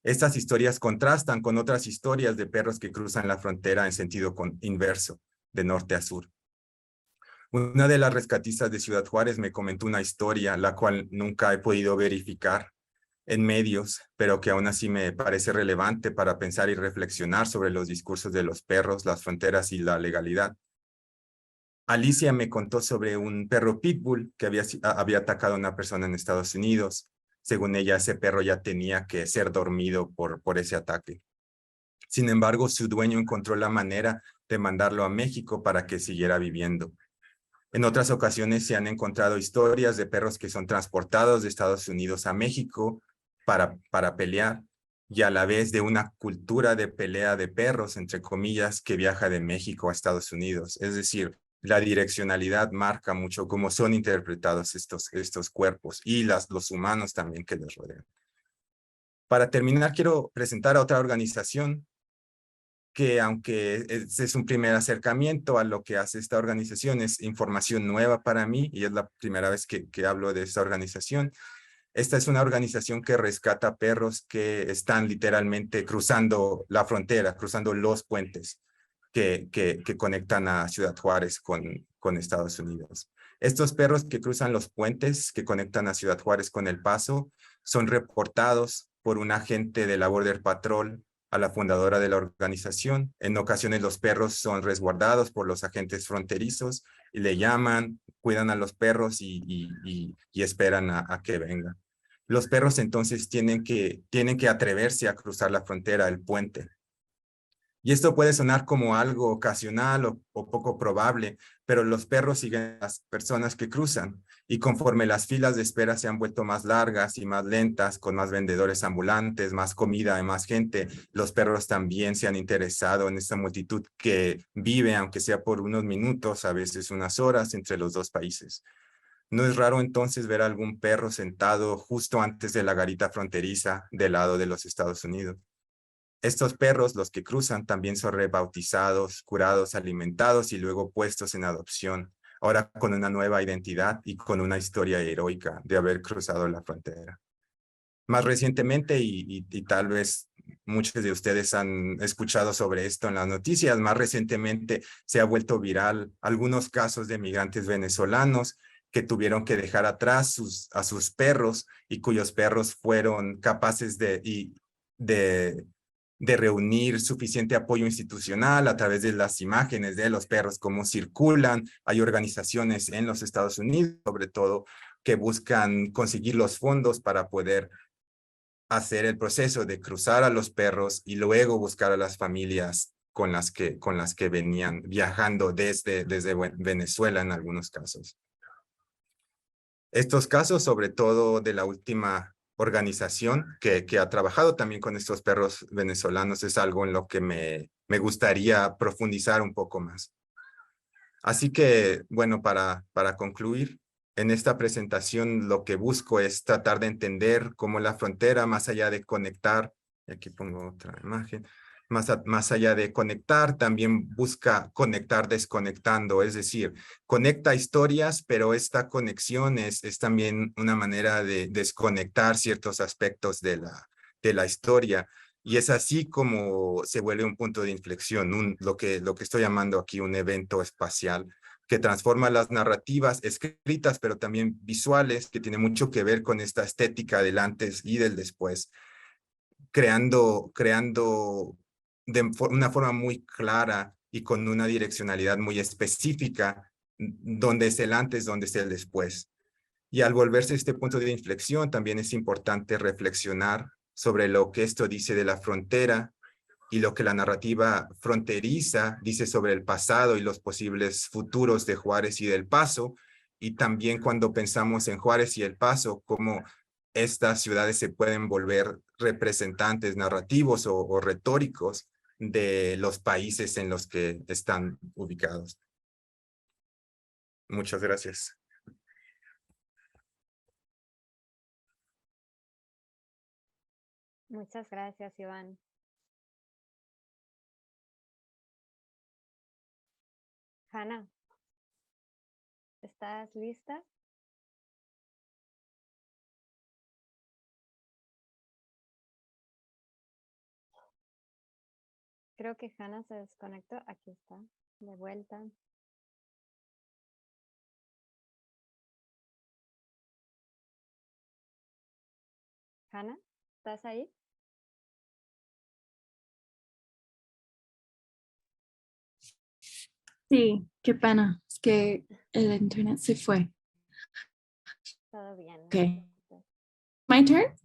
Estas historias contrastan con otras historias de perros que cruzan la frontera en sentido inverso, de norte a sur. Una de las rescatistas de Ciudad Juárez me comentó una historia, la cual nunca he podido verificar en medios, pero que aún así me parece relevante para pensar y reflexionar sobre los discursos de los perros, las fronteras y la legalidad. Alicia me contó sobre un perro pitbull que había atacado a una persona en Estados Unidos. Según ella, ese perro ya tenía que ser dormido por ese ataque. Sin embargo, su dueño encontró la manera de mandarlo a México para que siguiera viviendo. En otras ocasiones se han encontrado historias de perros que son transportados de Estados Unidos a México para pelear y a la vez de una cultura de pelea de perros, entre comillas, que viaja de México a Estados Unidos. Es decir, la direccionalidad marca mucho cómo son interpretados estos cuerpos y los humanos también que les rodean. Para terminar, quiero presentar a otra organización que, aunque es un primer acercamiento a lo que hace esta organización, es información nueva para mí y es la primera vez que hablo de esta organización. Esta es una organización que rescata perros que están literalmente cruzando la frontera, cruzando los puentes que conectan a Ciudad Juárez con Estados Unidos. Estos perros que cruzan los puentes que conectan a Ciudad Juárez con El Paso son reportados por un agente de la Border Patrol a la fundadora de la organización. En ocasiones los perros son resguardados por los agentes fronterizos y le llaman, cuidan a los perros y esperan a que vengan. Los perros entonces tienen que atreverse a cruzar la frontera, el puente. Y esto puede sonar como algo ocasional o poco probable, pero los perros siguen a las personas que cruzan. Y conforme las filas de espera se han vuelto más largas y más lentas, con más vendedores ambulantes, más comida y más gente, los perros también se han interesado en esta multitud que vive, aunque sea por unos minutos, a veces unas horas, entre los dos países. No es raro entonces ver algún perro sentado justo antes de la garita fronteriza del lado de los Estados Unidos. Estos perros, los que cruzan, también son rebautizados, curados, alimentados y luego puestos en adopción, ahora con una nueva identidad y con una historia heroica de haber cruzado la frontera. Más recientemente, y tal vez muchos de ustedes han escuchado sobre esto en las noticias, más recientemente se ha vuelto viral algunos casos de migrantes venezolanos que tuvieron que dejar atrás a sus perros y cuyos perros fueron capaces de reunir suficiente apoyo institucional a través de las imágenes de los perros, cómo circulan. Hay organizaciones en los Estados Unidos, sobre todo, que buscan conseguir los fondos para poder hacer el proceso de cruzar a los perros y luego buscar a las familias con las que venían viajando desde Venezuela en algunos casos. Estos casos, sobre todo de la última organización que ha trabajado también con estos perros venezolanos. Es algo en lo que me gustaría profundizar un poco más. Así que, bueno, para concluir, en esta presentación lo que busco es tratar de entender cómo la frontera, más allá de conectar, y aquí pongo otra imagen, más allá de conectar, también busca conectar desconectando, es decir, conecta historias, pero esta conexión es también una manera de desconectar ciertos aspectos de la historia. Y es así como se vuelve un punto de inflexión, lo que estoy llamando aquí un evento espacial, que transforma las narrativas escritas, pero también visuales, que tiene mucho que ver con esta estética del antes y del después, creando de una forma muy clara y con una direccionalidad muy específica, dónde es el antes, dónde es el después. Y al volverse este punto de inflexión, también es importante reflexionar sobre lo que esto dice de la frontera y lo que la narrativa fronteriza dice sobre el pasado y los posibles futuros de Juárez y del Paso. Y también cuando pensamos en Juárez y el Paso, cómo estas ciudades se pueden volver representantes narrativos o retóricos de los países en los que están ubicados. Muchas gracias. Muchas gracias, Iván. Hanna, ¿estás lista? Creo que Hanna se desconectó. Aquí está, de vuelta. Hanna, ¿estás ahí? Sí, qué pena. Es que el internet se fue. Todo bien. No te Okay. preocupes. My turn?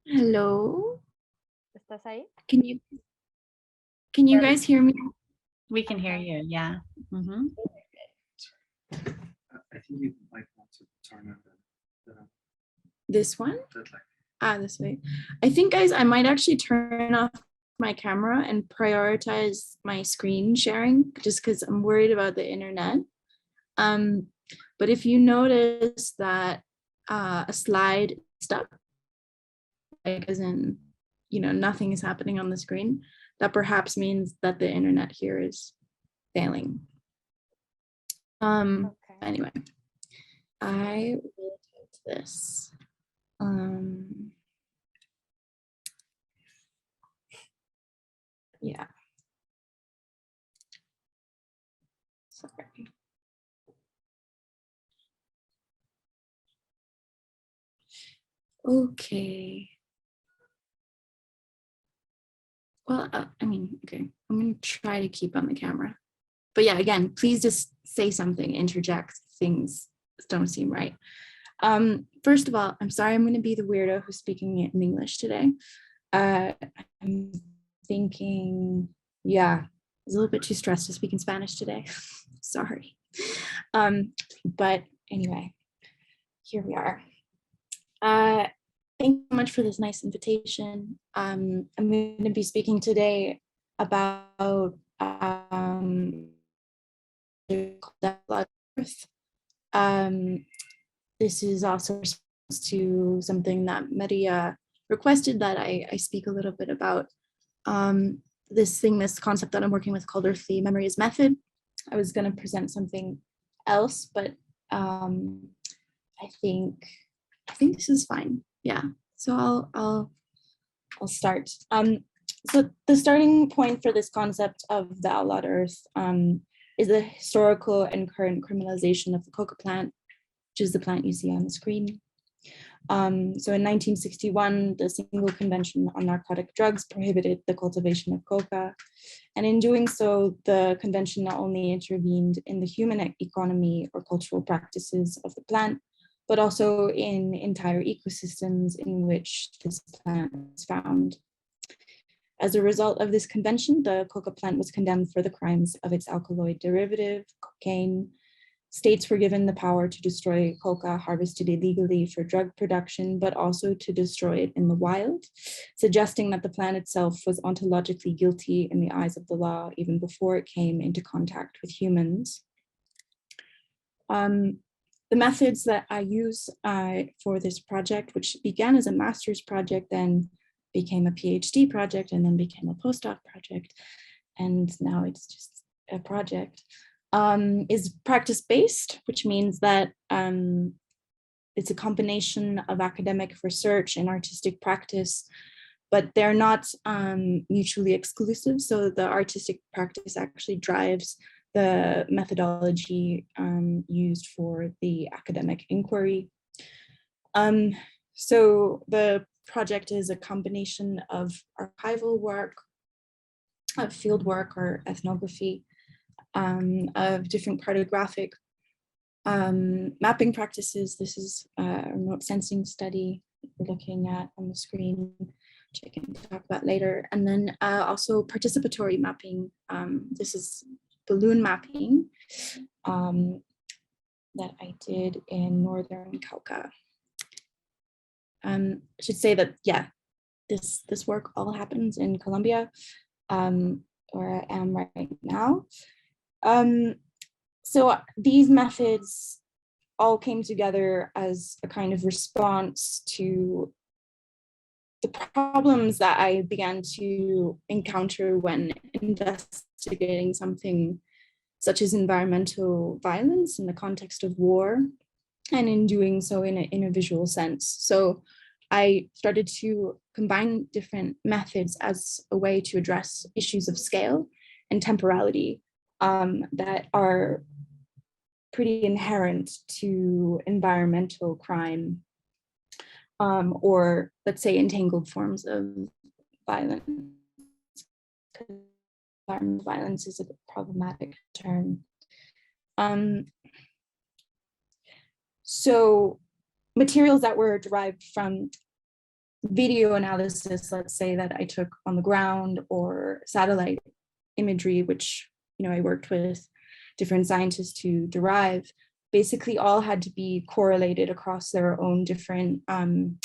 Hello? ¿Estás ahí? Can you guys hear me? We can hear you, yeah. Mhm. I think you might want to turn on This one? that light. Ah, this way. I think, guys, I might actually turn off my camera and prioritize my screen sharing just because I'm worried about the internet. But if you notice that a slide stuck, like as in, nothing is happening on the screen, that perhaps means that the internet here is failing. Okay. Anyway, I will do this. Yeah. Sorry. Okay. Well, okay, I'm gonna try to keep on the camera. But yeah, again, please just say something, interject, things don't seem right. First of all, I'm sorry I'm gonna be the weirdo who's speaking in English today. I'm thinking, yeah, I was a little bit too stressed to speak in Spanish today. Sorry. But anyway, here we are. Thank you so much for this nice invitation. I'm going to be speaking today about Earth. This is also to something that Maria requested that I speak a little bit about. This concept that I'm working with called Earthly Memories Method. I was going to present something else, but I think this is fine. Yeah, so I'll start. So the starting point for this concept of the outlawed earth is the historical and current criminalization of the coca plant, which is the plant you see on the screen. So in 1961, the Single Convention on Narcotic Drugs prohibited the cultivation of coca. And in doing so, the convention not only intervened in the human economy or cultural practices of the plant, but also in entire ecosystems in which this plant is found. As a result of this convention, the coca plant was condemned for the crimes of its alkaloid derivative, cocaine, states were given the power to destroy coca harvested illegally for drug production, but also to destroy it in the wild, suggesting that the plant itself was ontologically guilty in the eyes of the law even before it came into contact with humans. The methods that I use for this project, which began as a master's project, then became a PhD project, and then became a postdoc project, and now it's just a project, is practice-based, which means that it's a combination of academic research and artistic practice, but they're not mutually exclusive. So the artistic practice actually drives the methodology used for the academic inquiry. So the project is a combination of archival work, of field work or ethnography, of different cartographic mapping practices. This is a remote sensing study we're looking at on the screen, which I can talk about later. And then also participatory mapping. This is balloon mapping that I did in Northern Cauca. I should say that, yeah, this work all happens in Colombia, where I am right now. So these methods all came together as a kind of response to the problems that I began to encounter when investigating something such as environmental violence in the context of war, and in doing so in a visual sense. So I started to combine different methods as a way to address issues of scale and temporality that are pretty inherent to environmental crime, or let's say entangled forms of violence. Environmental violence is a problematic term. So materials that were derived from video analysis, let's say, that I took on the ground, or satellite imagery, which I worked with different scientists to derive, basically all had to be correlated across their own different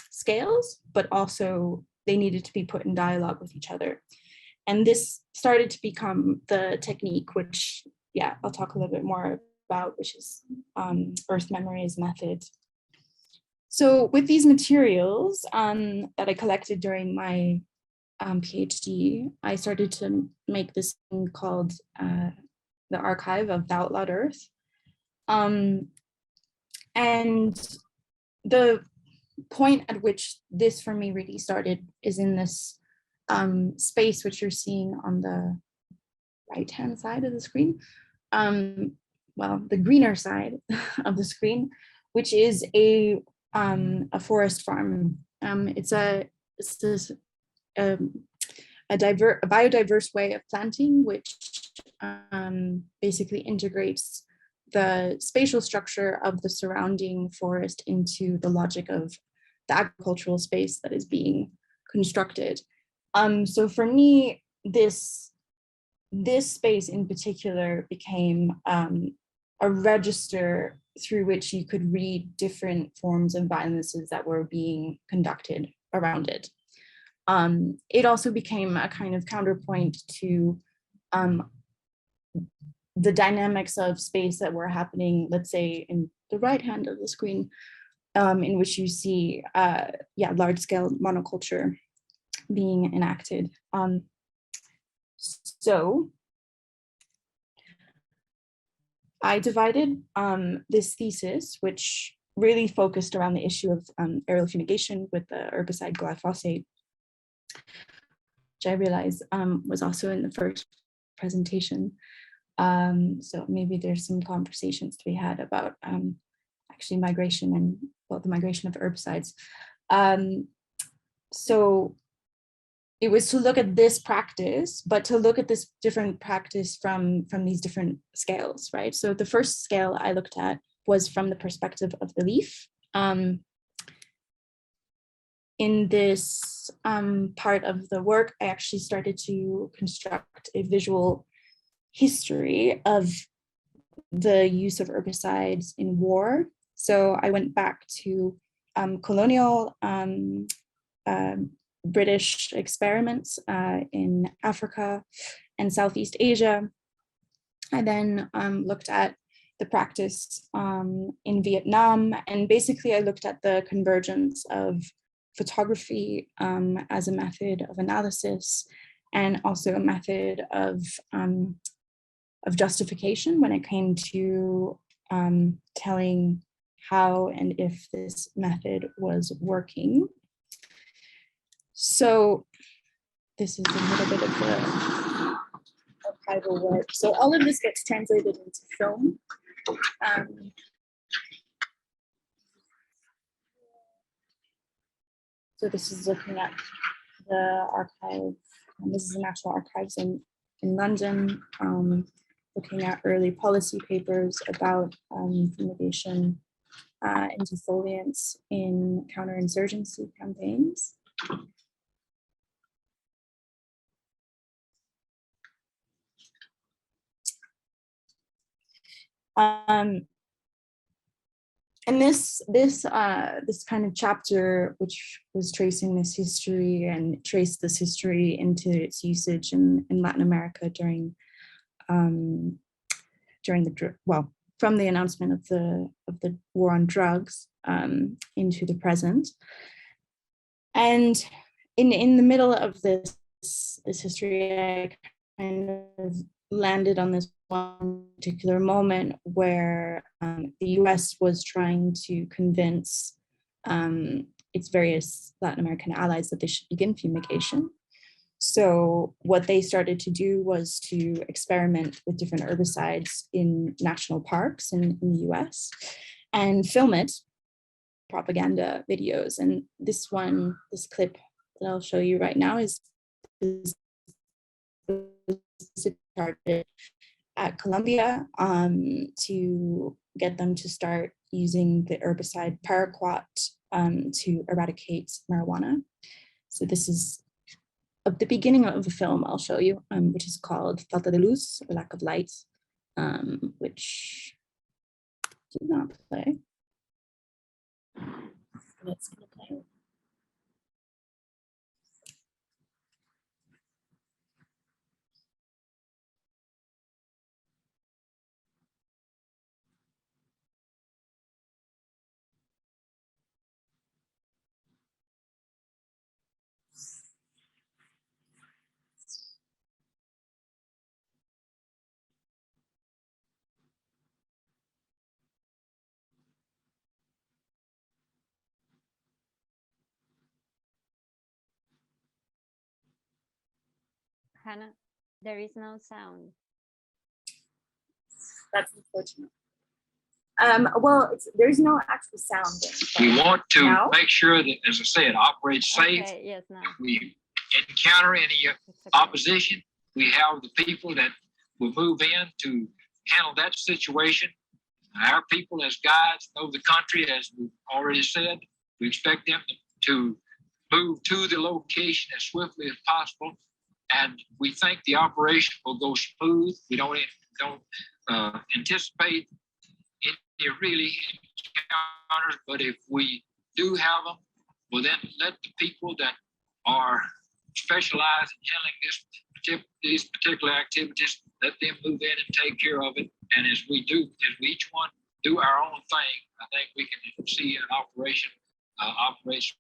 scales, but also they needed to be put in dialogue with each other. And this started to become the technique, which, yeah, I'll talk a little bit more about, which is Earth Memories method. So with these materials that I collected during my PhD, I started to make this thing called the Archive of the Outlawed Earth. And the point at which this for me really started is in this space, which you're seeing on the right-hand side of the screen. Well, the greener side of the screen, which is a forest farm. It's a biodiverse way of planting, which basically integrates the spatial structure of the surrounding forest into the logic of the agricultural space that is being constructed. So for me, this space in particular became a register through which you could read different forms of violences that were being conducted around it. It also became a kind of counterpoint to the dynamics of space that were happening, let's say, in the right hand of the screen, in which you see large-scale monoculture being enacted. So I divided this thesis, which really focused around the issue of aerial fumigation with the herbicide glyphosate, which I realized was also in the first presentation. So maybe there's some conversations to be had about actually migration and, well, the migration of herbicides. So it was to look at this practice, but to look at this different practice from these different scales, right? So the first scale I looked at was from the perspective of the leaf. In this part of the work, I actually started to construct a visual history of the use of herbicides in war. So I went back to colonial British experiments in Africa and Southeast Asia. I then looked at the practice in Vietnam, and basically I looked at the convergence of photography as a method of analysis and also a method of justification when it came to telling how and if this method was working. So this is a little bit of the archival work. So all of this gets translated into film. So this is looking at the archive. This is the National Archives in London, looking at early policy papers about fumigation and defoliants in counterinsurgency campaigns. And this kind of chapter, which was tracing this history and traced this history into its usage in Latin America during from the announcement of the war on drugs into the present. And in the middle of this history, I kind of landed on this one particular moment where the US was trying to convince its various Latin American allies that they should begin fumigation. So what they started to do was to experiment with different herbicides in national parks in the US and film it, propaganda videos. And this clip that I'll show you right now is started at Colombia to get them to start using the herbicide paraquat to eradicate marijuana. So this is the beginning of a film I'll show you, which is called Falta de Luz, or Lack of Light, which did not play. It's gonna play. Hannah, there is no sound. That's unfortunate. Well, there's no actual sound. We want to now? make sure that, as I said, operates safe. Okay, yes, now. If we encounter any It's okay. opposition, we have the people that will move in to handle that situation. Our people as guides know the country, as we've already said. We expect them to move to the location as swiftly as possible. And we think the operation will go smooth. We don't anticipate any really encounters, but if we do have them, we'll then let the people that are specialized in handling these particular activities, let them move in and take care of it. And as we each one do our own thing, I think we can see an operation operation.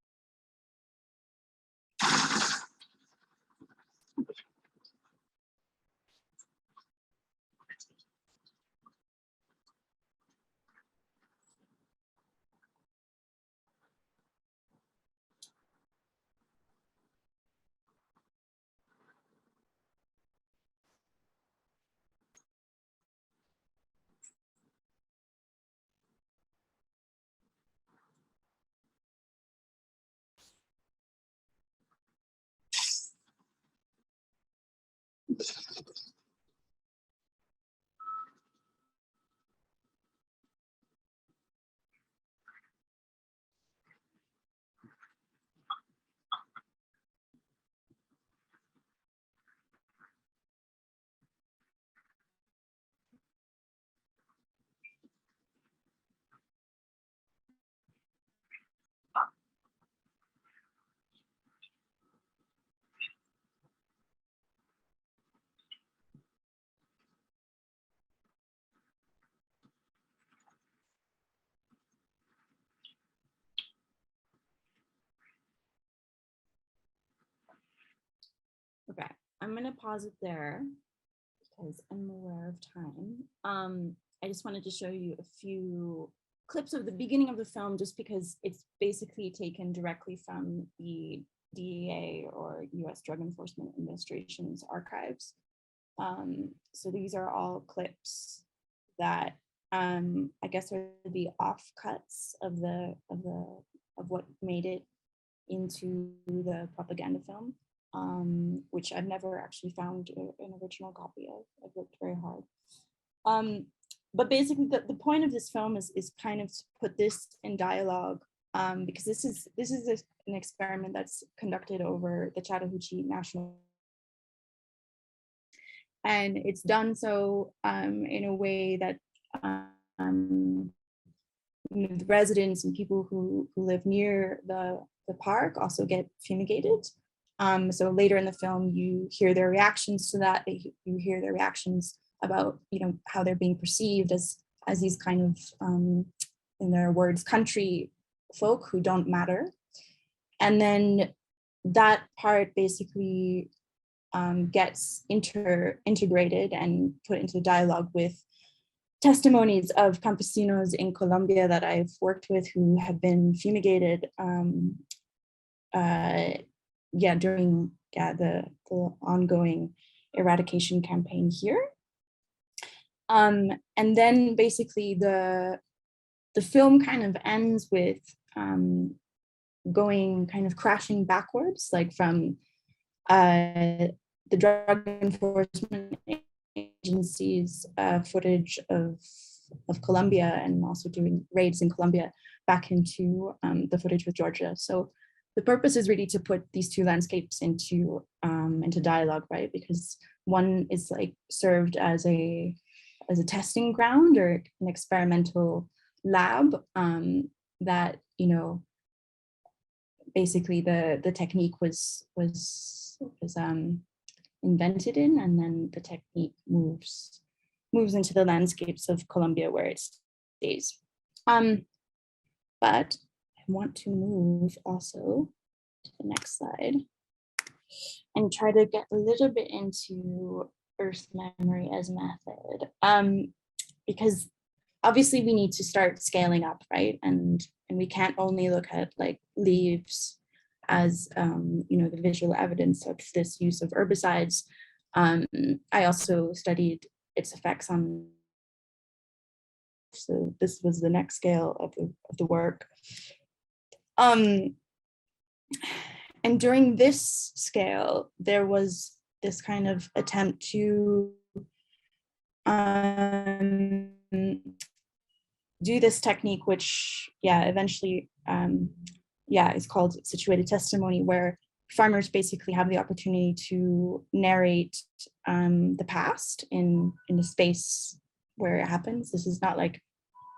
Okay, I'm gonna pause it there because I'm aware of time. I just wanted to show you a few clips of the beginning of the film, just because it's basically taken directly from the DEA or US Drug Enforcement Administration's archives. So these are all clips that I guess are the offcuts of what made it into the propaganda film, which I've never actually found an original copy of. I've looked very hard. But basically the point of this film is kind of to put this in dialogue, because this is an experiment that's conducted over the Chattahoochee National. And it's done so in a way that the residents and people who live near the park also get fumigated. So later in the film, you hear their reactions to that. You hear their reactions about, how they're being perceived as these kind of, in their words, country folk who don't matter. And then that part basically gets integrated and put into dialogue with testimonies of campesinos in Colombia that I've worked with who have been fumigated during the ongoing eradication campaign here. And then basically the film kind of ends with going kind of crashing backwards, like from the Drug Enforcement Agency's footage of Colombia and also doing raids in Colombia back into the footage with Georgia. So the purpose is really to put these two landscapes into dialogue, right? Because one is like served as a testing ground or an experimental lab that, basically the technique was invented in, and then the technique moves into the landscapes of Colombia where it stays. But I want to move also to the next slide and try to get a little bit into earth memory as method, because obviously we need to start scaling up, right? And we can't only look at like leaves as the visual evidence of this use of herbicides. I also studied its effects on. So this was the next scale of the work. And during this scale, there was this kind of attempt to do this technique, which eventually is called situated testimony, where farmers basically have the opportunity to narrate the past in the space where it happens. This is not like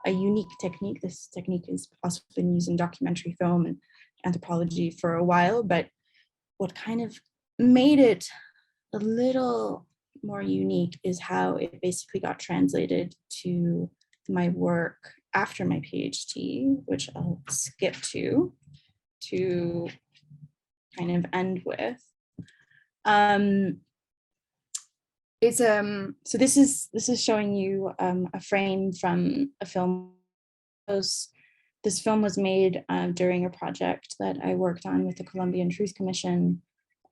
a unique technique. This technique has also been used in documentary film and anthropology for a while, but what kind of made it a little more unique is how it basically got translated to my work after my PhD, which I'll skip to kind of end with. So this is showing you a frame from a film. This film was made during a project that I worked on with the Colombian Truth Commission.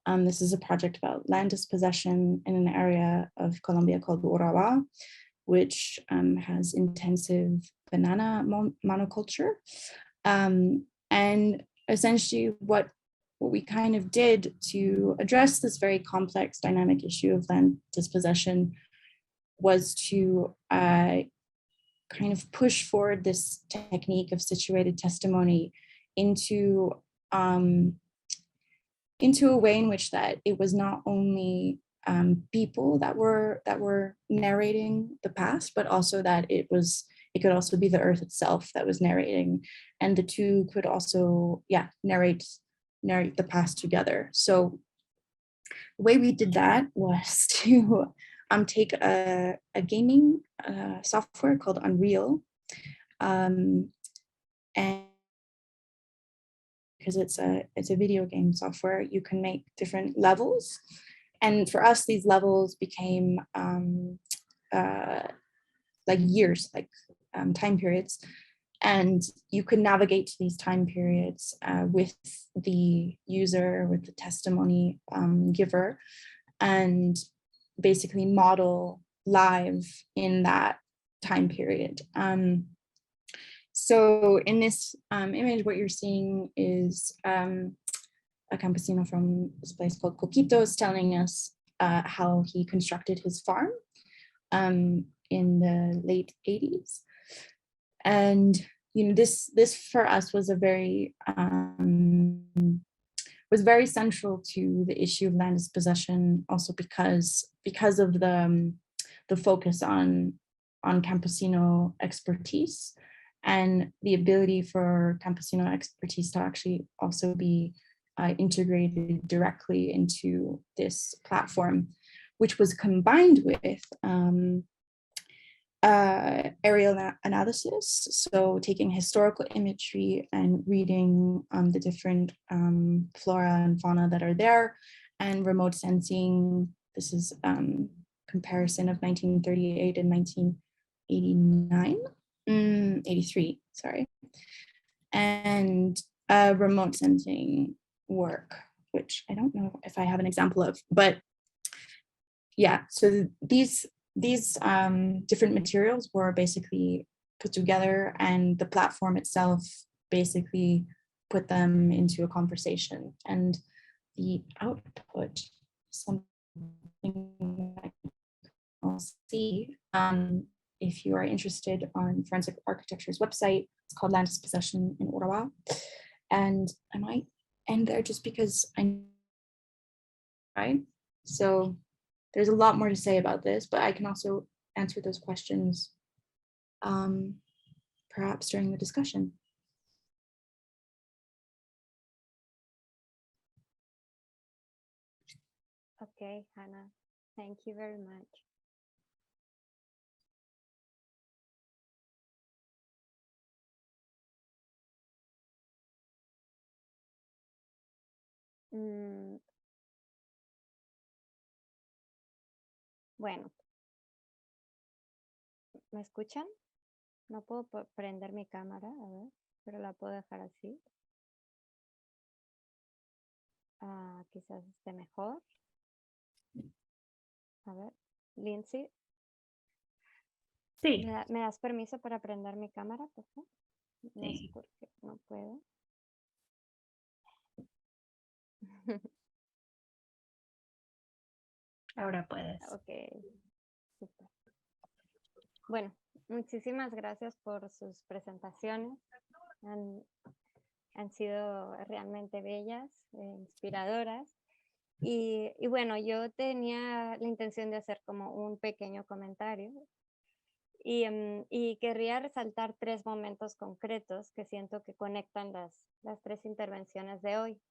This is a project about land dispossession in an area of Colombia called Urabá, which has intensive banana monoculture. And essentially what we kind of did to address this very complex dynamic issue of land dispossession was to kind of push forward this technique of situated testimony into a way in which that it was not only people that were narrating the past, but also that it could also be the earth itself that was narrating, and the two could also narrate the past together. So the way we did that was to take a gaming software called Unreal, and because it's a video game software, you can make different levels, And for us, these levels became like years, like time periods. And you could navigate to these time periods with the user, with the testimony giver, and basically model live in that time period. So in this image, what you're seeing is a campesino from this place called Coquitos telling us how he constructed his farm in the late 80s. And this for us was a very central to the issue of land dispossession, also because of the focus on campesino expertise and the ability for campesino expertise to actually also be integrated directly into this platform, which was combined with aerial analysis, so taking historical imagery and reading the different flora and fauna that are there, and remote sensing. This is comparison of 1938 and 83, sorry, and remote sensing work, which I don't know if I have an example of, but yeah, so these different materials were basically put together, and the platform itself basically put them into a conversation. And the output, something that you'll see if you are interested on Forensic Architecture's website. It's called Land Dispossession in Urabá. And I might end there just because right? So there's a lot more to say about this, but I can also answer those questions perhaps during the discussion. Okay, Hannah, thank you very much. Bueno, ¿me escuchan? No puedo prender mi cámara, a ver, pero la puedo dejar así. Quizás esté mejor. A ver, Lindsay. Sí. ¿Me das permiso para prender mi cámara, por favor? No Sí. sé por qué no puedo. Ahora puedes. Ok, super. Bueno, muchísimas gracias por sus presentaciones. Han sido realmente bellas, inspiradoras. Y bueno, yo tenía la intención de hacer como un pequeño comentario. Y querría resaltar 3 momentos concretos que siento que conectan las 3 intervenciones de hoy.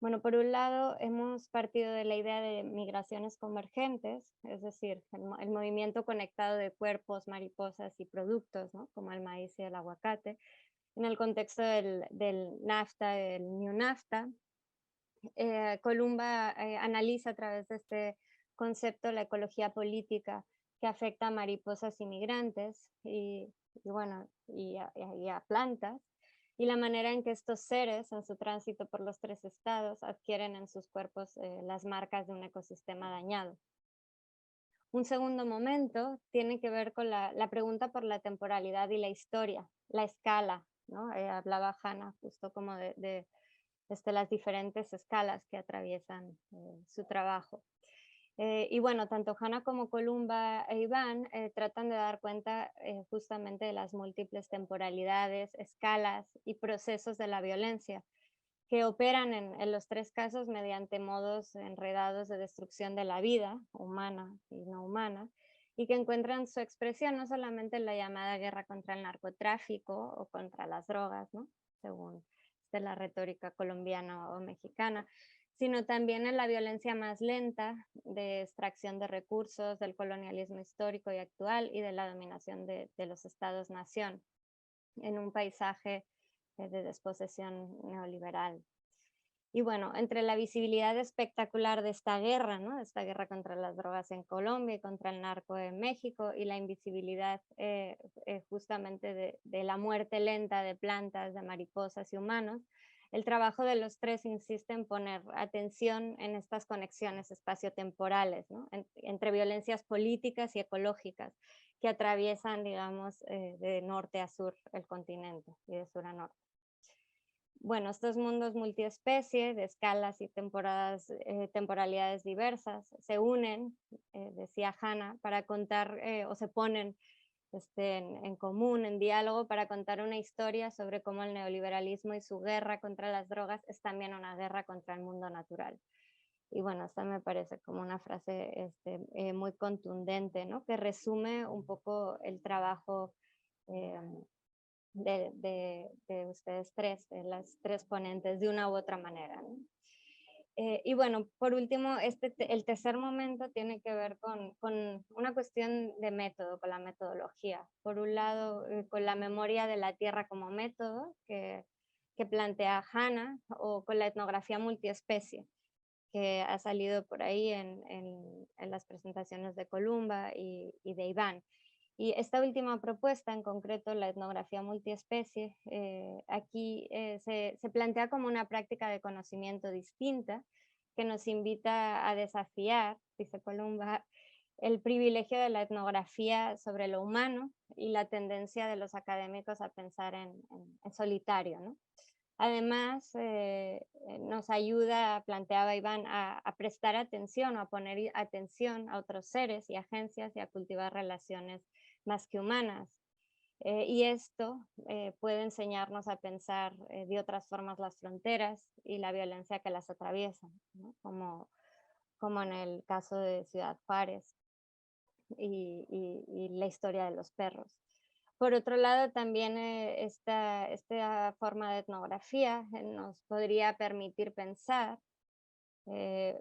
Bueno, por un lado, hemos partido de la idea de migraciones convergentes, es decir, el movimiento conectado de cuerpos, mariposas y productos, ¿no? Como el maíz y el aguacate, en el contexto del NAFTA, el New NAFTA. Columba analiza a través de este concepto la ecología política que afecta a mariposas inmigrantes y a plantas, y la manera en que estos seres en su tránsito por los 3 estados adquieren en sus cuerpos las marcas de un ecosistema dañado. Un segundo momento tiene que ver con la pregunta por la temporalidad y la historia, la escala, ¿no? Hablaba Hannah justo como de las diferentes escalas que atraviesan su trabajo. Y bueno, tanto Hannah como Columba e Iván tratan de dar cuenta justamente de las múltiples temporalidades, escalas y procesos de la violencia que operan en los 3 casos mediante modos enredados de destrucción de la vida humana y no humana, y que encuentran su expresión no solamente en la llamada guerra contra el narcotráfico o contra las drogas, ¿no? Según la retórica colombiana o mexicana, sino también en la violencia más lenta de extracción de recursos, del colonialismo histórico y actual y de la dominación de los estados-nación en un paisaje de desposesión neoliberal. Y bueno, entre la visibilidad espectacular de esta guerra, ¿no? Esta guerra contra las drogas en Colombia y contra el narco en México, y la invisibilidad justamente de la muerte lenta de plantas, de mariposas y humanos, el trabajo de los tres insiste en poner atención en estas conexiones espaciotemporales, ¿no? Entre violencias políticas y ecológicas que atraviesan, digamos, de norte a sur el continente y de sur a norte. Bueno, estos mundos multiespecie, de escalas y temporalidades diversas, se unen, decía Hannah, para contar, o se ponen en común, en diálogo, para contar una historia sobre cómo el neoliberalismo y su guerra contra las drogas es también una guerra contra el mundo natural. Y bueno, esta me parece como una frase muy contundente, ¿no? Que resume un poco el trabajo de ustedes tres, de las tres ponentes, de una u otra manera, ¿no? Y bueno, por último, el tercer momento tiene que ver con una cuestión de método, con la metodología. Por un lado, con la memoria de la tierra como método que plantea Hannah, o con la etnografía multiespecie, que ha salido por ahí en las presentaciones de Columba y de Iván. Y esta última propuesta, en concreto la etnografía multiespecie, aquí se plantea como una práctica de conocimiento distinta que nos invita a desafiar, dice Columba, el privilegio de la etnografía sobre lo humano y la tendencia de los académicos a pensar en solitario, ¿no? Además, nos ayuda, planteaba Iván, a prestar atención o a poner atención a otros seres y agencias y a cultivar relaciones más que humanas. Y esto puede enseñarnos a pensar de otras formas las fronteras y la violencia que las atraviesan, ¿no? Como en el caso de Ciudad Juárez y la historia de los perros. Por otro lado, también esta forma de etnografía nos podría permitir pensar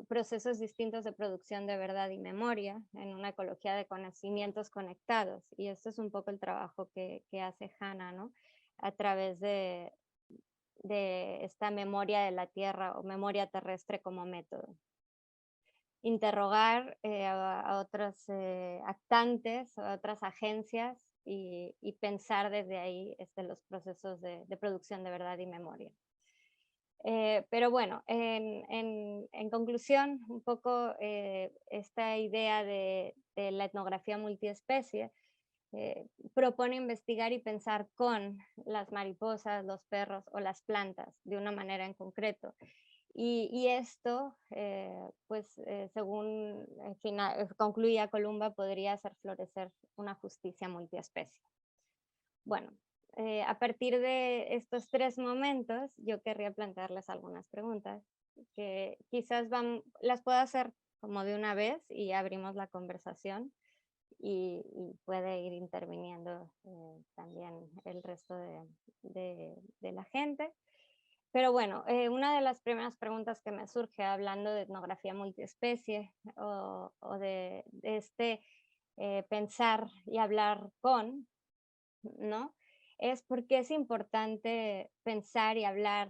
procesos distintos de producción de verdad y memoria en una ecología de conocimientos conectados. Y esto es un poco el trabajo que hace Hannah, ¿no? A través de esta memoria de la tierra o memoria terrestre como método. Interrogar a otros actantes, a otras agencias y pensar desde ahí los procesos de producción de verdad y memoria. Pero bueno, en conclusión, un poco esta idea de la etnografía multiespecie propone investigar y pensar con las mariposas, los perros o las plantas de una manera en concreto. Y esto, según concluía Columba, podría hacer florecer una justicia multiespecie. Bueno, a partir de estos tres momentos, yo querría plantearles algunas preguntas que quizás las puedo hacer como de una vez y abrimos la conversación y puede ir interviniendo también el resto de la gente. Pero bueno, una de las primeras preguntas que me surge hablando de etnografía multiespecie o de pensar y hablar con, ¿no? Es por qué es importante pensar y hablar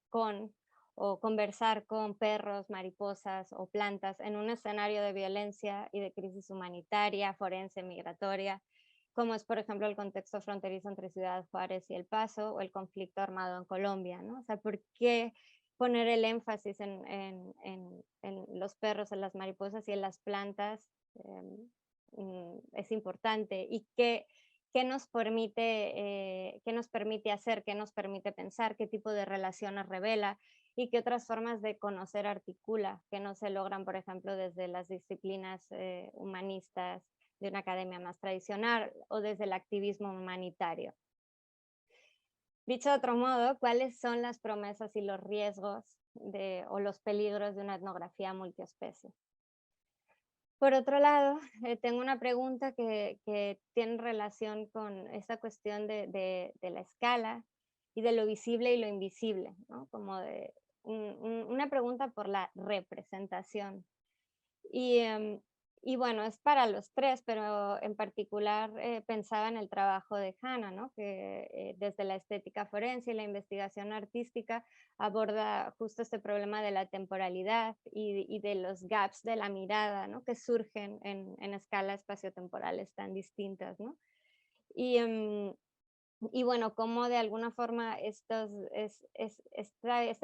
con o conversar con perros, mariposas o plantas en un escenario de violencia y de crisis humanitaria, forense, migratoria, como es por ejemplo el contexto fronterizo entre Ciudad Juárez y El Paso o el conflicto armado en Colombia, ¿no? O sea, ¿por qué poner el énfasis en los perros, en las mariposas y en las plantas es importante? ¿Y qué nos permite hacer, qué nos permite pensar, qué tipo de relaciones revela y qué otras formas de conocer articula que no se logran, por ejemplo, desde las disciplinas humanistas de una academia más tradicional o desde el activismo humanitario? Dicho de otro modo, ¿cuáles son las promesas y los riesgos o los peligros de una etnografía multiespecie? Por otro lado, tengo una pregunta que tiene relación con esta cuestión de la escala y de lo visible y lo invisible, ¿no? Como una pregunta por la representación. Y Y bueno, es para los tres, pero en particular pensaba en el trabajo de Hannah, ¿no? Que desde la estética forense y la investigación artística aborda justo este problema de la temporalidad y de los gaps de la mirada, ¿no? Que surgen en escalas espaciotemporales tan distintas, ¿no? Y bueno, cómo de alguna forma este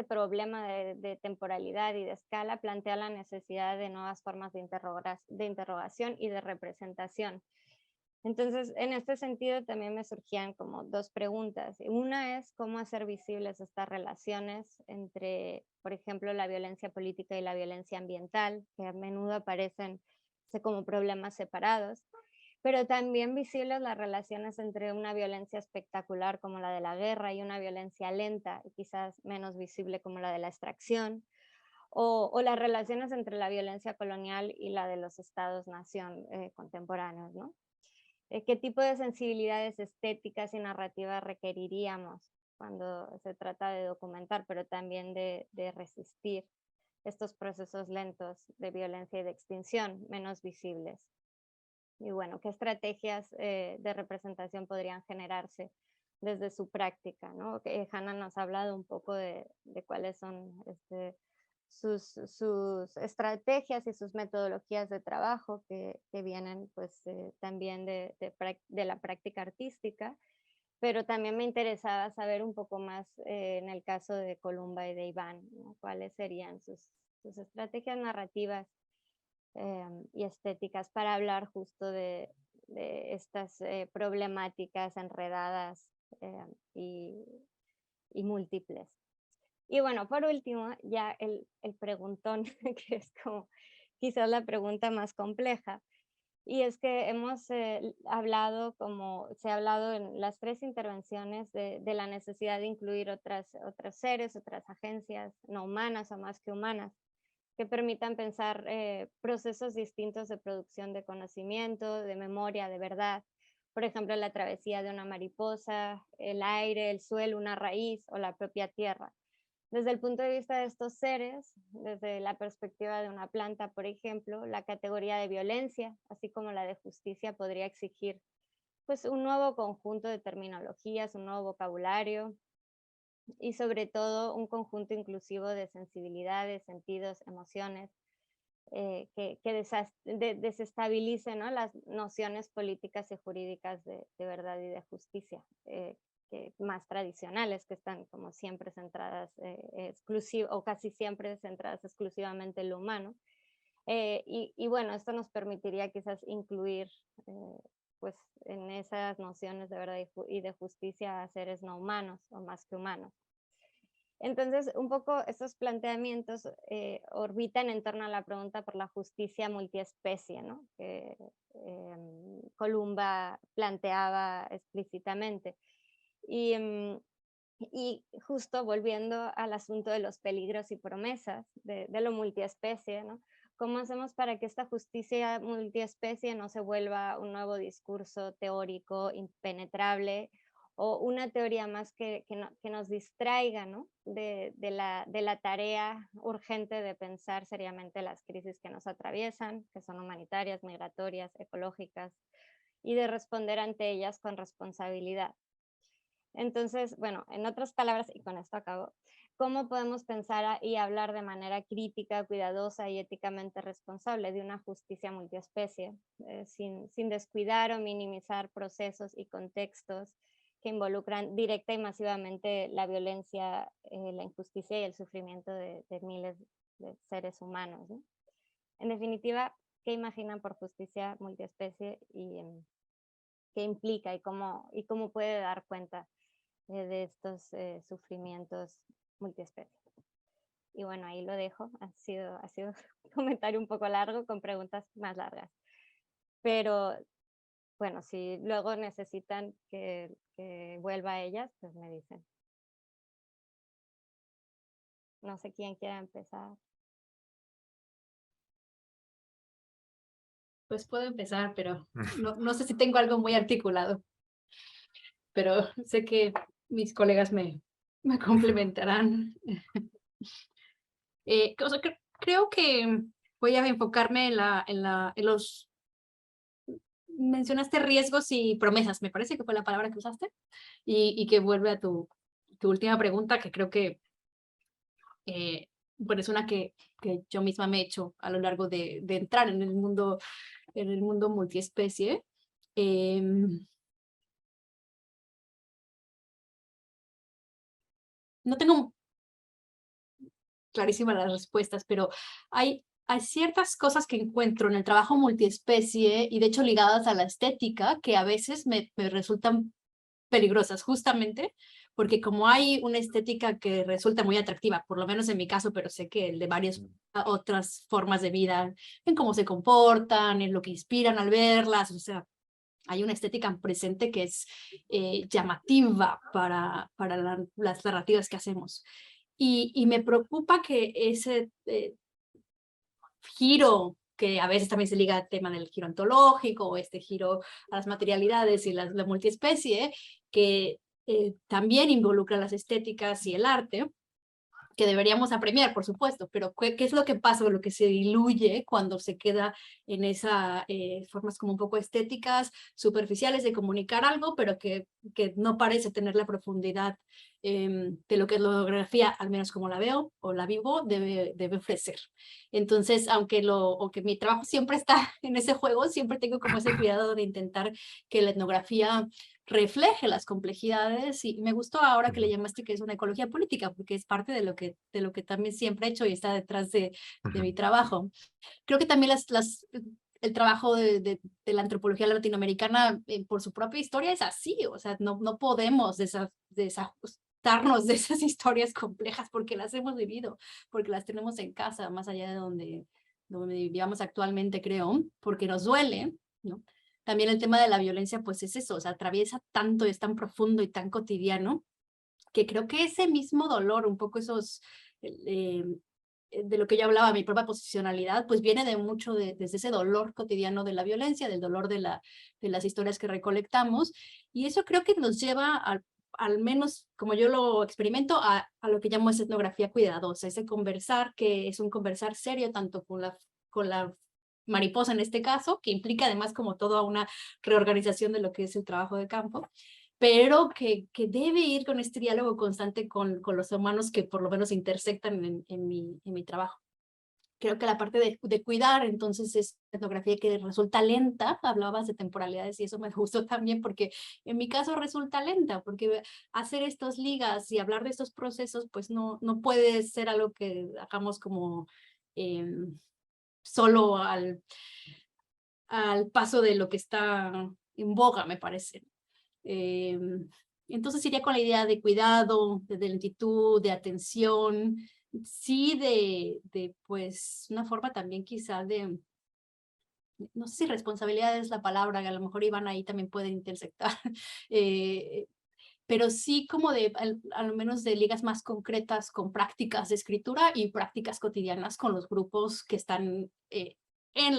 problema de temporalidad y de escala plantea la necesidad de nuevas formas de interrogación y de representación. Entonces, en este sentido también me surgían como dos preguntas. Una es cómo hacer visibles estas relaciones entre, por ejemplo, la violencia política y la violencia ambiental, que a menudo aparecen como problemas separados, pero también visibles las relaciones entre una violencia espectacular como la de la guerra y una violencia lenta y quizás menos visible como la de la extracción, o las relaciones entre la violencia colonial y la de los estados-nación contemporáneos, ¿no? ¿Qué tipo de sensibilidades estéticas y narrativas requeriríamos cuando se trata de documentar, pero también de resistir estos procesos lentos de violencia y de extinción menos visibles? Y bueno, ¿qué estrategias de representación podrían generarse desde su práctica, ¿no? Hannah nos ha hablado un poco de cuáles son sus estrategias y sus metodologías de trabajo que vienen pues también de la práctica artística, pero también me interesaba saber un poco más en el caso de Columba y de Iván, ¿no? ¿Cuáles serían sus estrategias narrativas y estéticas para hablar justo de estas problemáticas enredadas y múltiples? Y bueno, por último, ya el preguntón, que es como quizás la pregunta más compleja, y es que hemos hablado, como se ha hablado en las tres intervenciones, de la necesidad de incluir otros seres, otras agencias no humanas o más que humanas, que permitan pensar procesos distintos de producción de conocimiento, de memoria, de verdad. Por ejemplo, la travesía de una mariposa, el aire, el suelo, una raíz o la propia tierra. Desde el punto de vista de estos seres, desde la perspectiva de una planta, por ejemplo, la categoría de violencia, así como la de justicia, podría exigir pues, un nuevo conjunto de terminologías, un nuevo vocabulario, y sobre todo un conjunto inclusivo de sensibilidades, sentidos, emociones, que desestabilicen, ¿no? Las nociones políticas y jurídicas de verdad y de justicia, que más tradicionales, que están como siempre centradas o casi siempre centradas exclusivamente en lo humano. Y bueno, esto nos permitiría quizás incluir pues en esas nociones de verdad y de justicia a seres no humanos o más que humanos. Entonces, un poco estos planteamientos orbitan en torno a la pregunta por la justicia multiespecie, ¿no? Que Columba planteaba explícitamente. Y justo volviendo al asunto de los peligros y promesas de lo multiespecie, ¿no? ¿Cómo hacemos para que esta justicia multiespecie no se vuelva un nuevo discurso teórico impenetrable o una teoría más que nos distraiga, ¿no? de la tarea urgente de pensar seriamente las crisis que nos atraviesan, que son humanitarias, migratorias, ecológicas, y de responder ante ellas con responsabilidad? Entonces, bueno, en otras palabras, y con esto acabo, ¿cómo podemos pensar y hablar de manera crítica, cuidadosa y éticamente responsable de una justicia multiespecie, sin descuidar o minimizar procesos y contextos que involucran directa y masivamente la violencia, la injusticia y el sufrimiento de miles de seres humanos, ¿no? En definitiva, ¿qué imaginan por justicia multiespecie y qué implica y cómo puede dar cuenta de estos sufrimientos multiespecie? Y bueno, ahí lo dejo. Ha sido un comentario un poco largo con preguntas más largas. Pero bueno, si luego necesitan que vuelva a ellas, pues me dicen. No sé quién quiera empezar. Pues puedo empezar, pero no sé si tengo algo muy articulado. Pero sé que mis colegas me complementarán. Creo que voy a enfocarme en los... Mencionaste riesgos y promesas, me parece que fue la palabra que usaste, y que vuelve a tu última pregunta, que creo que bueno, es una que yo misma me he hecho a lo largo de entrar en el mundo multiespecie. No tengo clarísimas las respuestas, pero hay ciertas cosas que encuentro en el trabajo multiespecie y de hecho ligadas a la estética que a veces me resultan peligrosas, justamente porque como hay una estética que resulta muy atractiva, por lo menos en mi caso, pero sé que el de varias otras formas de vida, en cómo se comportan, en lo que inspiran al verlas, o sea, hay una estética presente que es llamativa para las narrativas que hacemos. Y me preocupa que ese giro, que a veces también se liga al tema del giro ontológico, o este giro a las materialidades y la multiespecie, que también involucra las estéticas y el arte, que deberíamos apremiar, por supuesto, pero ¿qué es lo que pasa o lo que se diluye cuando se queda en esas formas como un poco estéticas, superficiales de comunicar algo, pero que no parece tener la profundidad de lo que es la fotografía, al menos como la veo o la vivo, debe ofrecer? Entonces, aunque mi trabajo siempre está en ese juego, siempre tengo como ese cuidado de intentar que la etnografía refleje las complejidades, y me gustó ahora que le llamaste que es una ecología política, porque es parte de lo que también siempre he hecho y está detrás de mi trabajo. Creo que también el trabajo de la antropología latinoamericana por su propia historia es así, o sea, no podemos desajustarnos de esas historias complejas porque las hemos vivido, porque las tenemos en casa, más allá de donde vivamos actualmente, creo, porque nos duele, ¿no? También el tema de la violencia, pues es eso, o sea, atraviesa tanto, es tan profundo y tan cotidiano, que creo que ese mismo dolor, un poco esos, de lo que yo hablaba, mi propia posicionalidad, pues viene de mucho desde ese dolor cotidiano de la violencia, del dolor de las historias que recolectamos, y eso creo que nos lleva al menos, como yo lo experimento, a lo que llamo esa etnografía cuidadosa, ese conversar, que es un conversar serio, tanto con la mariposa en este caso, que implica además como toda una reorganización de lo que es el trabajo de campo, pero que debe ir con este diálogo constante con los humanos que por lo menos intersectan en mi trabajo. Creo que la parte de cuidar, entonces, es etnografía que resulta lenta. Hablabas de temporalidades y eso me gustó también porque en mi caso resulta lenta, porque hacer estas ligas y hablar de estos procesos, pues no puede ser algo que hagamos como solo al paso de lo que está en boga, me parece. Entonces iría con la idea de cuidado, de lentitud, de atención, sí, de pues una forma también quizá de, no sé si responsabilidad es la palabra, que a lo mejor Iván ahí también puede intersectar, pero sí como de, al menos de ligas más concretas con prácticas de escritura y prácticas cotidianas con los grupos que están en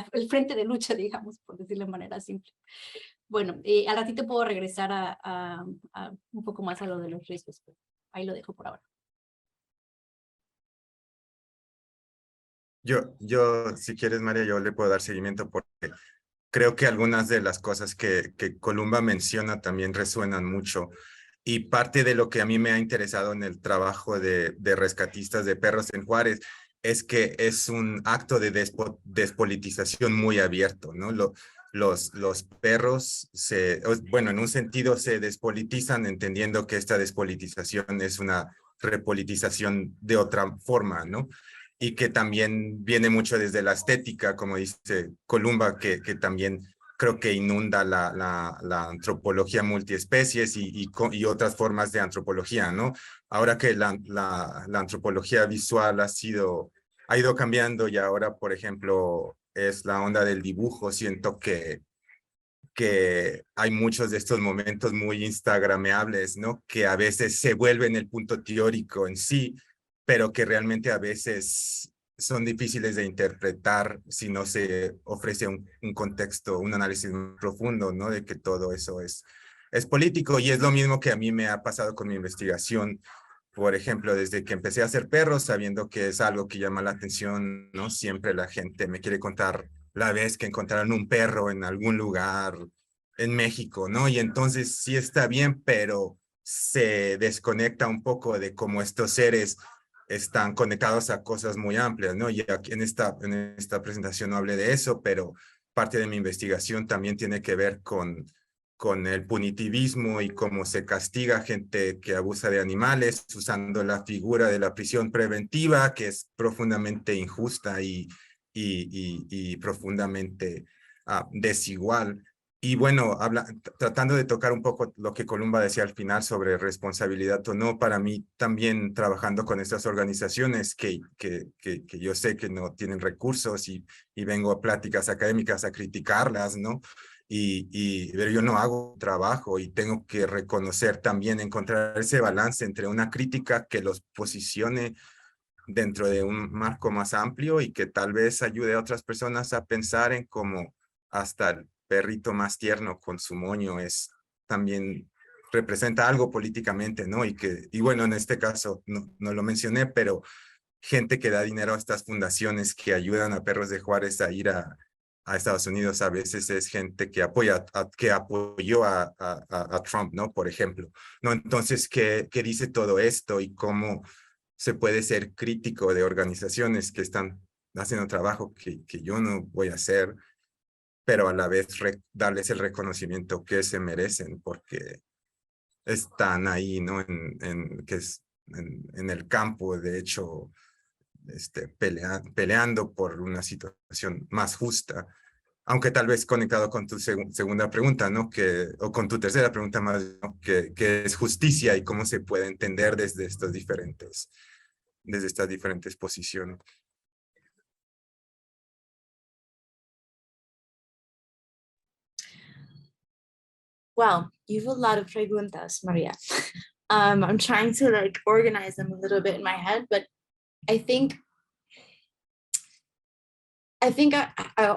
el frente de lucha, digamos, por decirlo de manera simple. Bueno, al ratito puedo regresar a un poco más a lo de los riesgos, pero ahí lo dejo por ahora. Yo, si quieres, María, yo le puedo dar seguimiento porque creo que algunas de las cosas que Columba menciona también resuenan mucho. Y parte de lo que a mí me ha interesado en el trabajo de rescatistas de perros en Juárez es que es un acto de despolitización muy abierto, ¿no? Los perros, bueno, en un sentido se despolitizan entendiendo que esta despolitización es una repolitización de otra forma, ¿no? Y que también viene mucho desde la estética, como dice Columba, que también creo que inunda la antropología multiespecies y otras formas de antropología, ¿no? Ahora que la antropología visual ha ido cambiando y ahora, por ejemplo, es la onda del dibujo, siento que hay muchos de estos momentos muy instagrameables, ¿no? Que a veces se vuelven el punto teórico en sí, pero que realmente a veces son difíciles de interpretar si no se ofrece un contexto, un análisis más profundo, ¿no? De que todo eso es político, y es lo mismo que a mí me ha pasado con mi investigación, por ejemplo, desde que empecé a hacer perros, sabiendo que es algo que llama la atención, ¿no? Siempre la gente me quiere contar la vez que encontraron un perro en algún lugar en México, ¿no? Y entonces sí está bien, pero se desconecta un poco de cómo estos seres están conectados a cosas muy amplias, ¿no? Y aquí en esta presentación no hablé de eso, pero parte de mi investigación también tiene que ver con el punitivismo y cómo se castiga gente que abusa de animales, usando la figura de la prisión preventiva, que es profundamente injusta y profundamente desigual. Y bueno, tratando de tocar un poco lo que Columba decía al final sobre responsabilidad o no, para mí también trabajando con estas organizaciones que yo sé que no tienen recursos y vengo a pláticas académicas a criticarlas, ¿no? Pero yo no hago trabajo y tengo que reconocer también, encontrar ese balance entre una crítica que los posicione dentro de un marco más amplio y que tal vez ayude a otras personas a pensar en cómo hasta el perrito más tierno con su moño también representa algo políticamente, ¿no? Y bueno, en este caso no lo mencioné, pero gente que da dinero a estas fundaciones que ayudan a Perros de Juárez a ir a Estados Unidos, a veces es gente que apoyó a Trump, ¿no? Por ejemplo, ¿no? Entonces, ¿qué dice todo esto y cómo se puede ser crítico de organizaciones que están haciendo trabajo que yo no voy a hacer, pero a la vez darles el reconocimiento que se merecen porque están ahí, ¿no? En el campo, de hecho, peleando por una situación más justa, aunque tal vez conectado con tu segunda pregunta, ¿no? O con tu tercera pregunta más, ¿no? que es justicia y cómo se puede entender desde estas diferentes posiciones. Wow, you have a lot of preguntas, Maria. I'm trying to like organize them a little bit in my head, but I think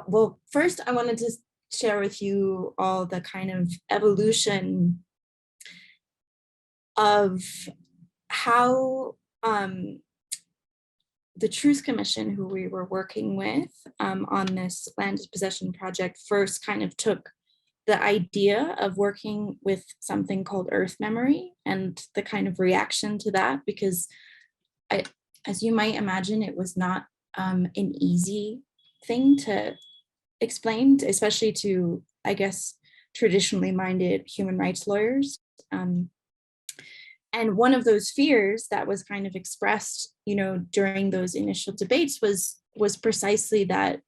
well, first I wanted to share with you all the kind of evolution of how the Truth Commission, who we were working with on this land dispossession project, first kind of took the idea of working with something called earth memory and the kind of reaction to that, because as you might imagine, it was not an easy thing to explain, especially to, I guess, traditionally minded human rights lawyers. And one of those fears that was kind of expressed, during those initial debates was precisely that,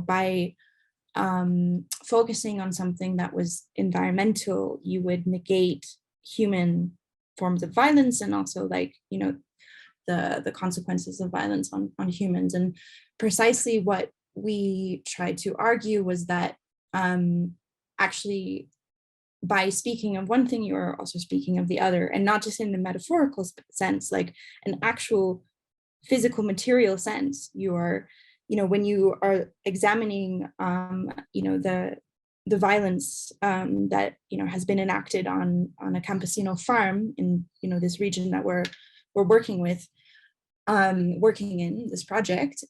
by focusing on something that was environmental, you would negate human forms of violence and also the consequences of violence on humans. And precisely what we tried to argue was that actually by speaking of one thing, you're also speaking of the other, and not just in the metaphorical sense, like an actual physical material sense. You are, when you are examining, the violence that has been enacted on a campesino farm in this region that we're working with, working in this project.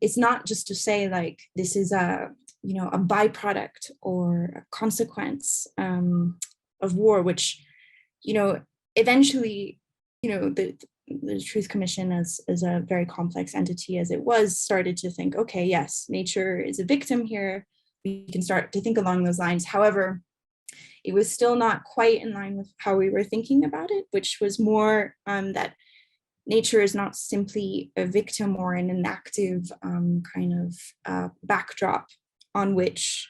It's not just to say like this is a byproduct or a consequence of war, which eventually the Truth Commission, as a very complex entity as it was, started to think, okay, yes, nature is a victim here. We can start to think along those lines. However, it was still not quite in line with how we were thinking about it, which was more that nature is not simply a victim or an inactive kind of backdrop on which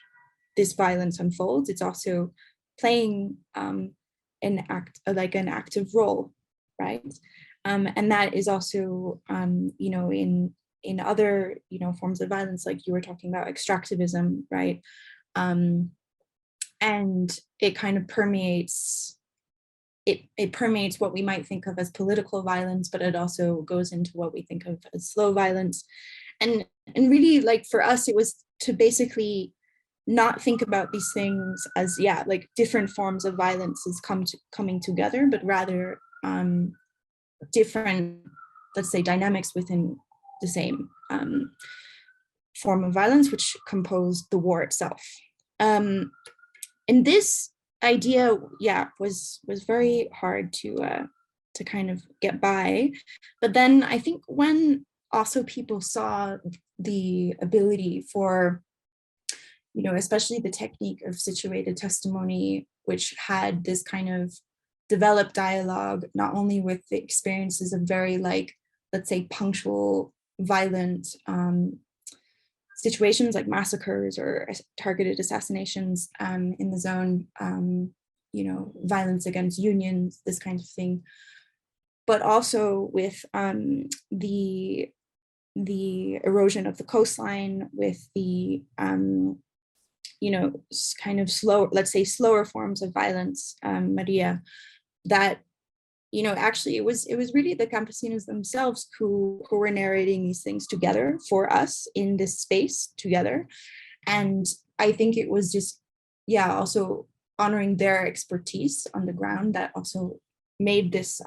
this violence unfolds. It's also playing an active role, right? And that is also, in other, forms of violence, like you were talking about extractivism, right? And it kind of permeates, it permeates what we might think of as political violence, but it also goes into what we think of as slow violence. And really, like for us, it was to basically not think about these things as, like different forms of violence is coming together, but rather different, let's say, dynamics within the same form of violence, which composed the war itself. And this idea, yeah, was very hard to kind of get by. But then I think when also people saw the ability for, you know, especially the technique of situated testimony, which had this kind of developed dialogue, not only with the experiences of very, like, let's say, punctual, violent situations like massacres or targeted assassinations in the zone, you know, violence against unions, this kind of thing, but also with the erosion of the coastline, with the you know, kind of slow, let's say, slower forms of violence, Maria, that, you know, actually it was really the campesinos themselves who were narrating these things together for us in this space together. And I think it was just, yeah, also honoring their expertise on the ground that also made this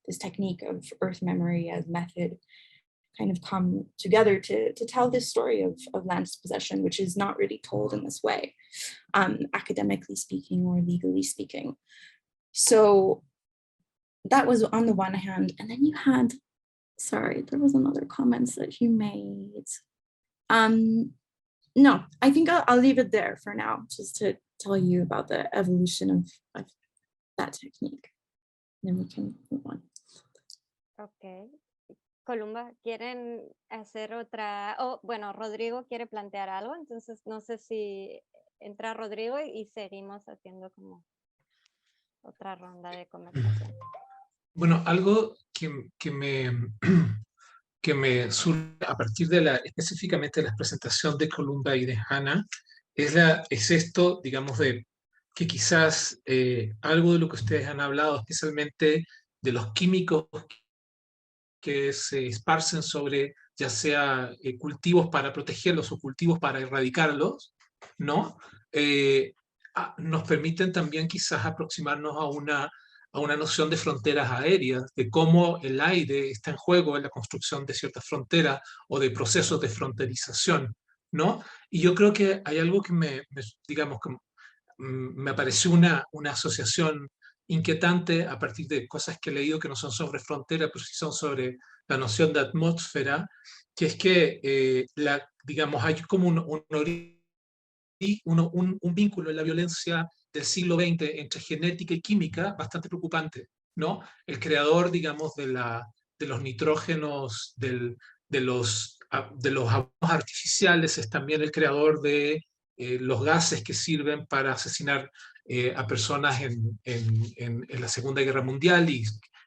this technique of earth memory as method kind of come together to tell this story of land dispossession, which is not really told in this way, academically speaking or legally speaking. So that was on the one hand. And then you had, sorry, there was another comment that you made. No, I think I'll leave it there for now, just to tell you about the evolution of that technique. And then we can move on. Ok. Columba, ¿quieren hacer otra? Oh, bueno, Rodrigo quiere plantear algo, entonces no sé si entra Rodrigo y seguimos haciendo como otra ronda de conversación. Bueno, algo que me surge a partir de específicamente de la presentación de Columba y de Hannah es esto, digamos, de que quizás algo de lo que ustedes han hablado, especialmente de los químicos que se esparcen sobre ya sea cultivos para protegerlos o cultivos para erradicarlos, ¿no? Nos permiten también quizás aproximarnos a una noción de fronteras aéreas, de cómo el aire está en juego en la construcción de ciertas fronteras o de procesos de fronterización, ¿no? Y yo creo que hay algo que digamos, que me pareció una asociación inquietante a partir de cosas que he leído que no son sobre frontera, pero sí son sobre la noción de atmósfera, que es que, digamos, hay como un vínculo en la violencia del siglo XX entre genética y química bastante preocupante, ¿no? El creador, digamos, de los nitrógenos, de los abonos artificiales, es también el creador de los gases que sirven para asesinar a personas en la Segunda Guerra Mundial y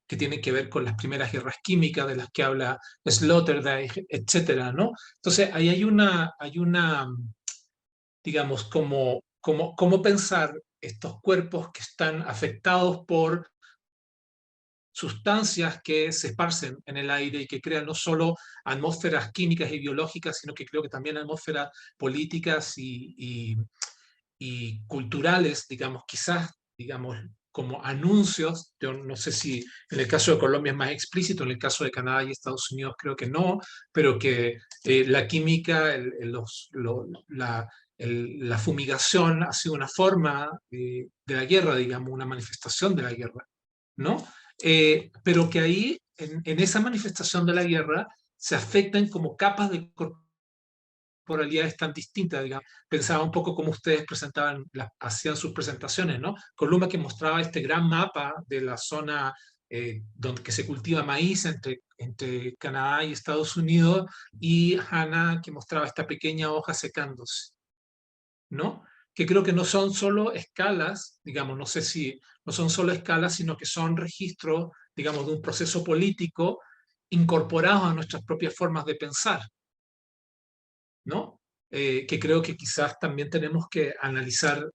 que tienen que ver con las primeras guerras químicas de las que habla Sloterdijk, etcétera, ¿no? Entonces, ahí hay una digamos, cómo pensar estos cuerpos que están afectados por sustancias que se esparcen en el aire y que crean no solo atmósferas químicas y biológicas, sino que creo que también atmósferas políticas y culturales, digamos, quizás, digamos, como anuncios. Yo no sé si en el caso de Colombia es más explícito, en el caso de Canadá y Estados Unidos creo que no, pero que la química, la fumigación ha sido una forma de la guerra, digamos, una manifestación de la guerra, ¿no? Pero que ahí, en esa manifestación de la guerra, se afectan como capas de corporalidades tan distintas, digamos. Pensaba un poco cómo ustedes hacían sus presentaciones, ¿no? Columba, que mostraba este gran mapa de la zona donde que se cultiva maíz entre Canadá y Estados Unidos, y Hannah, que mostraba esta pequeña hoja secándose, ¿no? Que creo que no son solo escalas, digamos, no sé si no son solo escalas, sino que son registros, digamos, de un proceso político incorporados a nuestras propias formas de pensar, ¿no? Que creo que quizás también tenemos que analizar,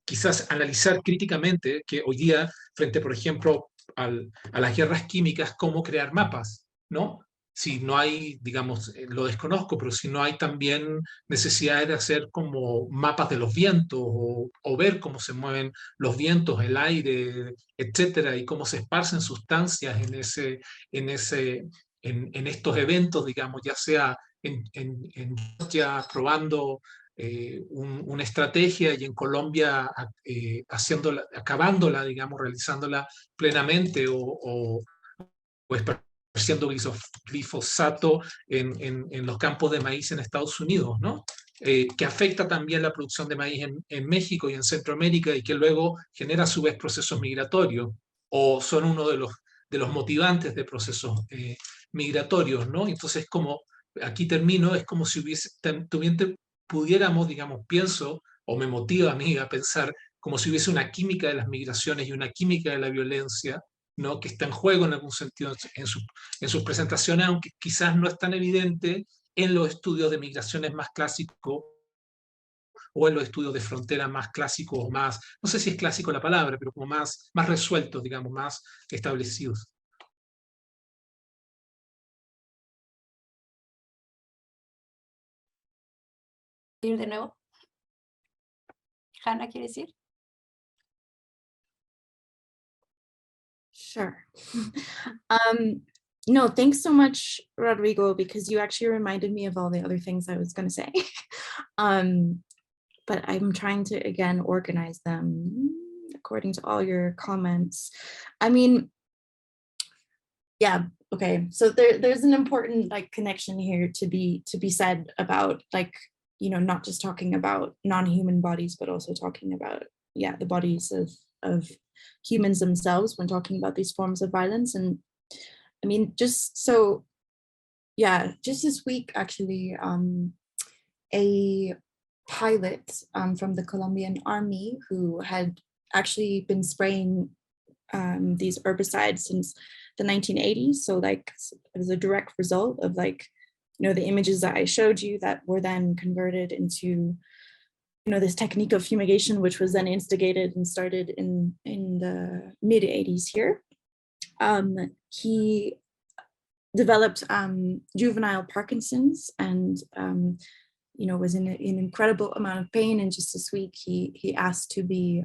quizás analizar críticamente, que hoy día, frente, por ejemplo, a las guerras químicas, cómo crear mapas, ¿no? si no hay, digamos, lo desconozco, pero si no hay también necesidad de hacer como mapas de los vientos o ver cómo se mueven los vientos, el aire, etcétera, y cómo se esparcen sustancias en estos eventos, digamos, ya sea en Georgia probando una estrategia y en Colombia acabándola, digamos, realizándola plenamente o esparciendo glifosato en los campos de maíz en Estados Unidos, ¿no? Que afecta también la producción de maíz en México y en Centroamérica y que luego genera a su vez procesos migratorios o son uno de los motivantes de procesos migratorios, ¿no? Entonces, como aquí termino, es como si pudiéramos, digamos, pienso, o me motiva a mí a pensar como si hubiese una química de las migraciones y una química de la violencia, ¿no? Que está en juego en algún sentido en sus presentaciones, aunque quizás no es tan evidente en los estudios de migraciones más clásicos o en los estudios de frontera más clásicos o más, no sé si es clásico la palabra, pero como más resueltos, digamos, más establecidos. Ir de nuevo. Hannah, ¿quiere decir? Sure. No, thanks so much, Rodrigo, because you actually reminded me of all the other things I was going to say. But I'm trying to, again, organize them according to all your comments. I mean, yeah, okay. So there's an important like connection here to be said about like, you know, not just talking about non-human bodies, but also talking about, yeah, the bodies of humans themselves when talking about these forms of violence. And I mean, just so, yeah, just this week, actually, a pilot from the Colombian army who had actually been spraying these herbicides since the 1980s. So like it was a direct result of like, you know, the images that I showed you that were then converted into, you know, this technique of fumigation, which was then instigated and started in the mid 80s here. He developed juvenile Parkinson's and, you know, was in an incredible amount of pain. And just this week, he asked to be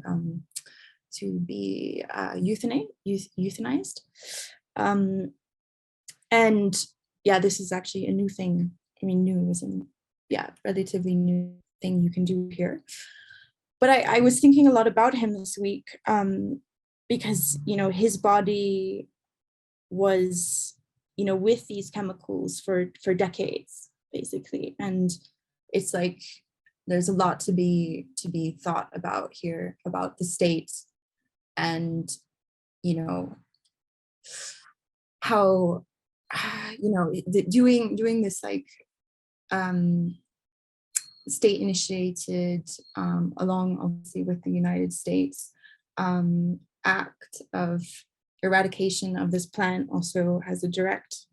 euthanized. And yeah, this is actually a new thing. I mean, new is relatively new thing you can do here. But I was thinking a lot about him this week because, you know, his body was, you know, with these chemicals for decades, basically. And it's like, there's a lot to be thought about here about the state and, you know, how, you know, doing this like state initiated along obviously with the United States act of eradication of this plant also has a direct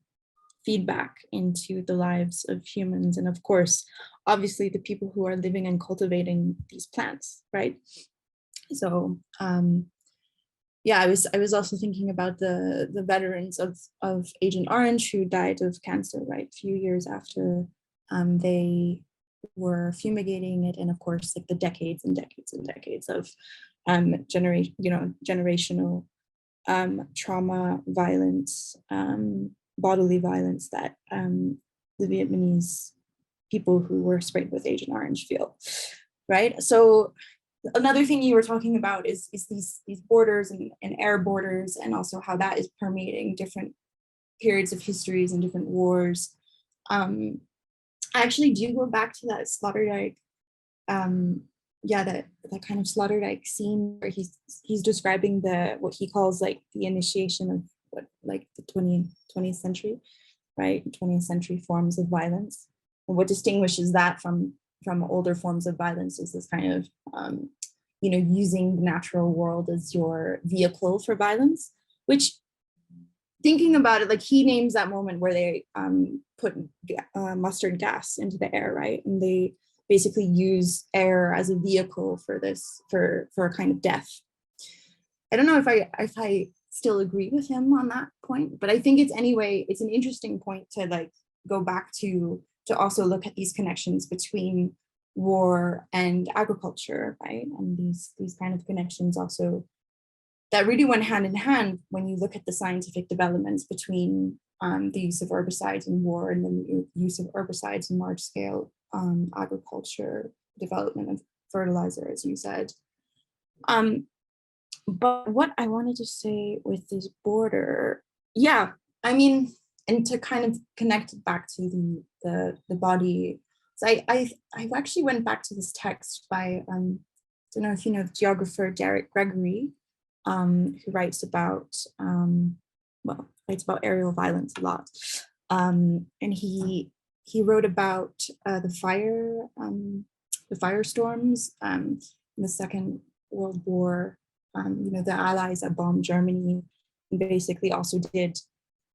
feedback into the lives of humans and of course obviously the people who are living and cultivating these plants, right? So yeah, I was also thinking about the veterans of Agent Orange who died of cancer, right, a few years after they were fumigating it, and of course like the decades and decades and decades of generational trauma, violence, bodily violence that the Vietnamese people who were sprayed with Agent Orange feel, right? So another thing you were talking about is these borders and air borders, and also how that is permeating different periods of histories and different wars. I actually do go back to that Sloterdijk, that kind of Sloterdijk scene where he's describing what he calls like the initiation of what like the 20th century, right? 20th century forms of violence. And what distinguishes that from older forms of violence is this kind of, you know, using the natural world as your vehicle for violence, which thinking about it, like he names that moment where they put mustard gas into the air, right? And they basically use air as a vehicle for this, for a kind of death. I don't know if I still agree with him on that point, but I think it's anyway, it's an interesting point to like go back to also look at these connections between war and agriculture, right? And these kind of connections also that really went hand in hand when you look at the scientific developments between the use of herbicides in war and the use of herbicides in large scale agriculture, development of fertilizer, as you said. But what I wanted to say with this border, yeah, I mean, and to kind of connect it back to the body. So I actually went back to this text by, I don't know if you know the geographer Derek Gregory, who writes about, writes about aerial violence a lot. And he wrote about the firestorms in the Second World War. You know, the Allies that bombed Germany and basically also did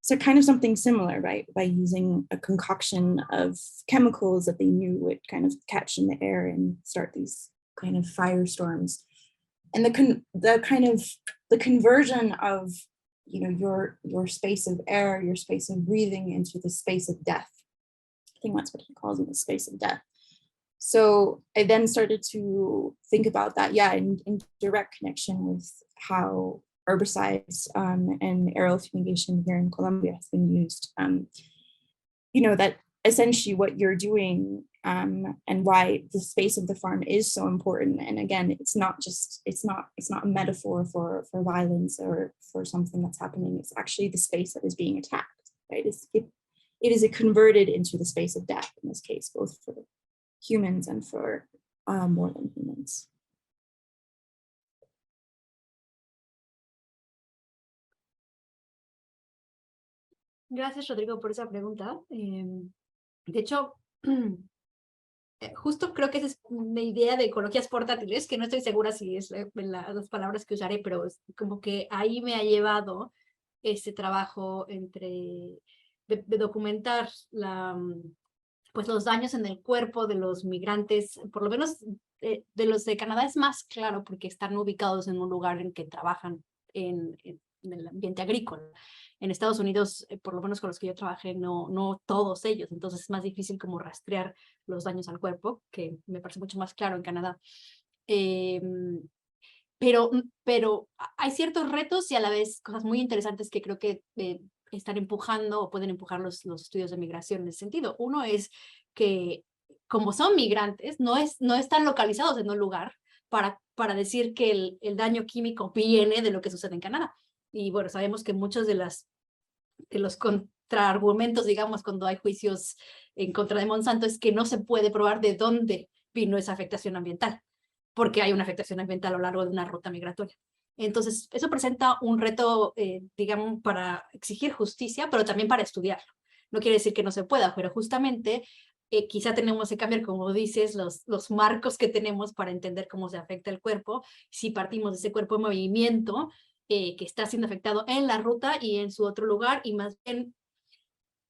so kind of something similar, right? By using a concoction of chemicals that they knew would kind of catch in the air and start these kind of firestorms. And the conversion of, you know, your space of air, your space of breathing into the space of death. I think that's what he calls it, the space of death. So I then started to think about that, yeah, in direct connection with how herbicides and aerial fumigation here in Colombia has been used. You know, that essentially what you're doing and why the space of the farm is so important. And again, it's not a metaphor for violence or for something that's happening. It's actually the space that is being attacked, right? It is converted into the space of death in this case, both for humans and for more than humans. Gracias, Rodrigo, por esa pregunta. De hecho, justo creo que esa es una idea de ecologías portátiles, que no estoy segura si es las palabras que usaré, pero es como que ahí me ha llevado este trabajo de documentar pues los daños en el cuerpo de los migrantes, por lo menos de los de Canadá es más claro porque están ubicados en un lugar en que trabajan en el ambiente agrícola. En Estados Unidos, por lo menos con los que yo trabajé, no todos ellos, entonces es más difícil como rastrear los daños al cuerpo, que me parece mucho más claro en Canadá. Pero hay ciertos retos y a la vez cosas muy interesantes que creo que están empujando o pueden empujar los estudios de migración en ese sentido. Uno es que como son migrantes, no están localizados en un lugar para decir que el daño químico viene de lo que sucede en Canadá. Y bueno, sabemos que muchos de los contraargumentos, digamos, cuando hay juicios en contra de Monsanto, es que no se puede probar de dónde vino esa afectación ambiental, porque hay una afectación ambiental a lo largo de una ruta migratoria. Entonces, eso presenta un reto, digamos, para exigir justicia, pero también para estudiarlo. No quiere decir que no se pueda, pero justamente quizá tenemos que cambiar, como dices, los marcos que tenemos para entender cómo se afecta el cuerpo, si partimos de ese cuerpo en movimiento, que está siendo afectado en la ruta y en su otro lugar, y más bien,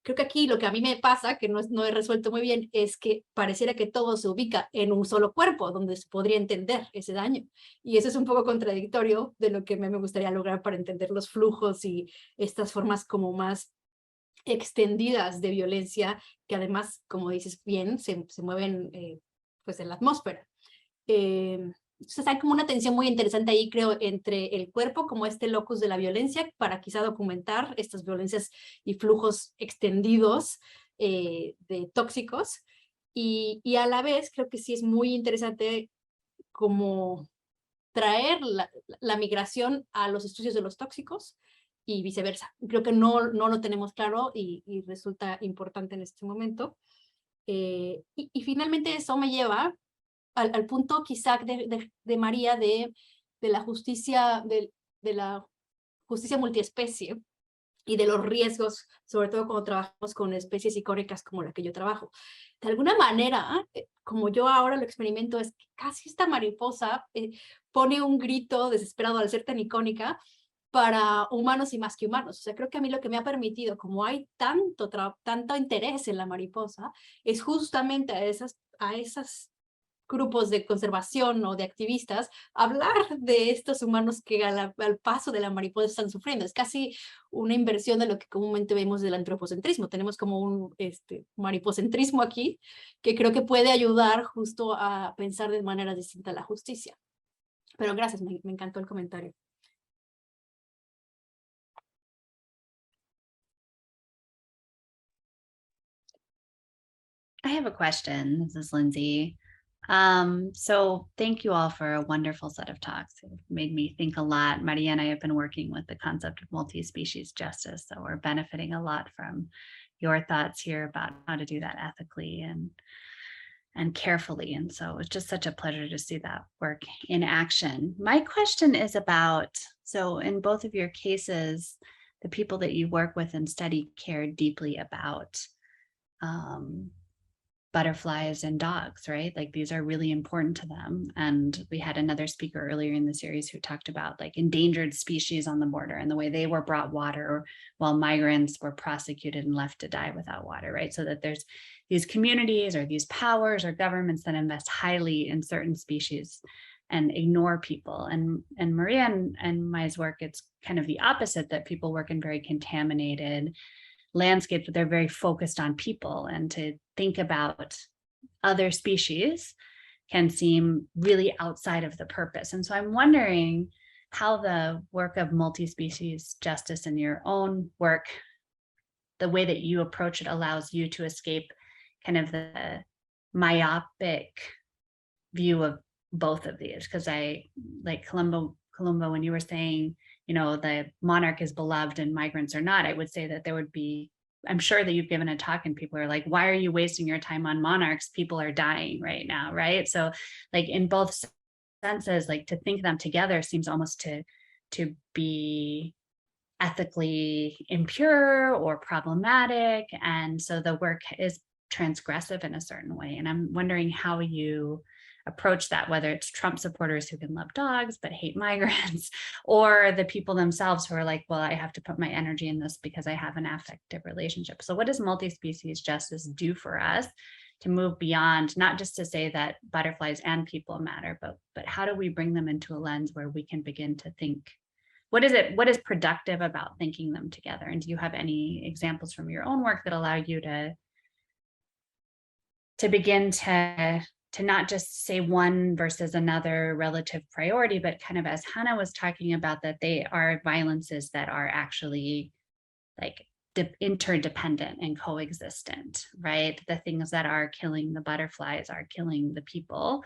creo que aquí lo que a mí me pasa, que no he resuelto muy bien, es que pareciera que todo se ubica en un solo cuerpo, donde se podría entender ese daño, y eso es un poco contradictorio de lo que me gustaría lograr para entender los flujos y estas formas como más extendidas de violencia, que además, como dices bien, se mueven pues en la atmósfera. Entonces hay como una tensión muy interesante ahí, creo, entre el cuerpo como este locus de la violencia para quizá documentar estas violencias y flujos extendidos de tóxicos, y a la vez creo que sí es muy interesante como traer la migración a los estudios de los tóxicos y viceversa. Creo que no lo tenemos claro y resulta importante en este momento. Y finalmente eso me lleva al punto quizá de María de la justicia, de la justicia multiespecie y de los riesgos, sobre todo cuando trabajamos con especies icónicas como la que yo trabajo. De alguna manera, como yo ahora lo experimento, es que casi esta mariposa pone un grito desesperado al ser tan icónica para humanos y más que humanos. O sea, creo que a mí lo que me ha permitido, como hay tanto interés en la mariposa, es justamente a esas grupos de conservación o de activistas hablar de estos humanos que al paso de la mariposa están sufriendo. Es casi una inversión de lo que comúnmente vemos del antropocentrismo. Tenemos como un maripocentrismo aquí que creo que puede ayudar justo a pensar de manera distinta la justicia. Pero gracias, me encantó el comentario. I have a question. This is Lindsay. So thank you all for a wonderful set of talks. It made me think a lot. Maria and I have been working with the concept of multi-species justice, so we're benefiting a lot from your thoughts here about how to do that ethically and carefully. And so it's just such a pleasure to see that work in action. My question is about, so in both of your cases, the people that you work with and study care deeply about butterflies and dogs, right? Like these are really important to them. And we had another speaker earlier in the series who talked about like endangered species on the border and the way they were brought water while migrants were prosecuted and left to die without water, right? So that there's these communities or these powers or governments that invest highly in certain species and ignore people. And Maria and Mai's work, it's kind of the opposite, that people work in very contaminated landscapes, but they're very focused on people, and to think about other species can seem really outside of the purpose. And so I'm wondering how the work of multi-species justice in your own work, the way that you approach it, allows you to escape kind of the myopic view of both of these. Because I like Columbo, when you were saying, you know, the monarch is beloved and migrants are not, I would say that there would be, I'm sure that you've given a talk and people are like, why are you wasting your time on monarchs? People are dying right now, right? So like in both senses, like to think them together seems almost to be ethically impure or problematic. And so the work is transgressive in a certain way. And I'm wondering how you approach that, whether it's Trump supporters who can love dogs but hate migrants, or the people themselves who are like, well, I have to put my energy in this because I have an affective relationship. So what does multi-species justice do for us to move beyond, not just to say that butterflies and people matter, but how do we bring them into a lens where we can begin to think, what is productive about thinking them together? And do you have any examples from your own work that allow you to begin to not just say one versus another relative priority, but kind of, as Hannah was talking about, that they are violences that are actually like interdependent and coexistent, right? The things that are killing the butterflies are killing the people.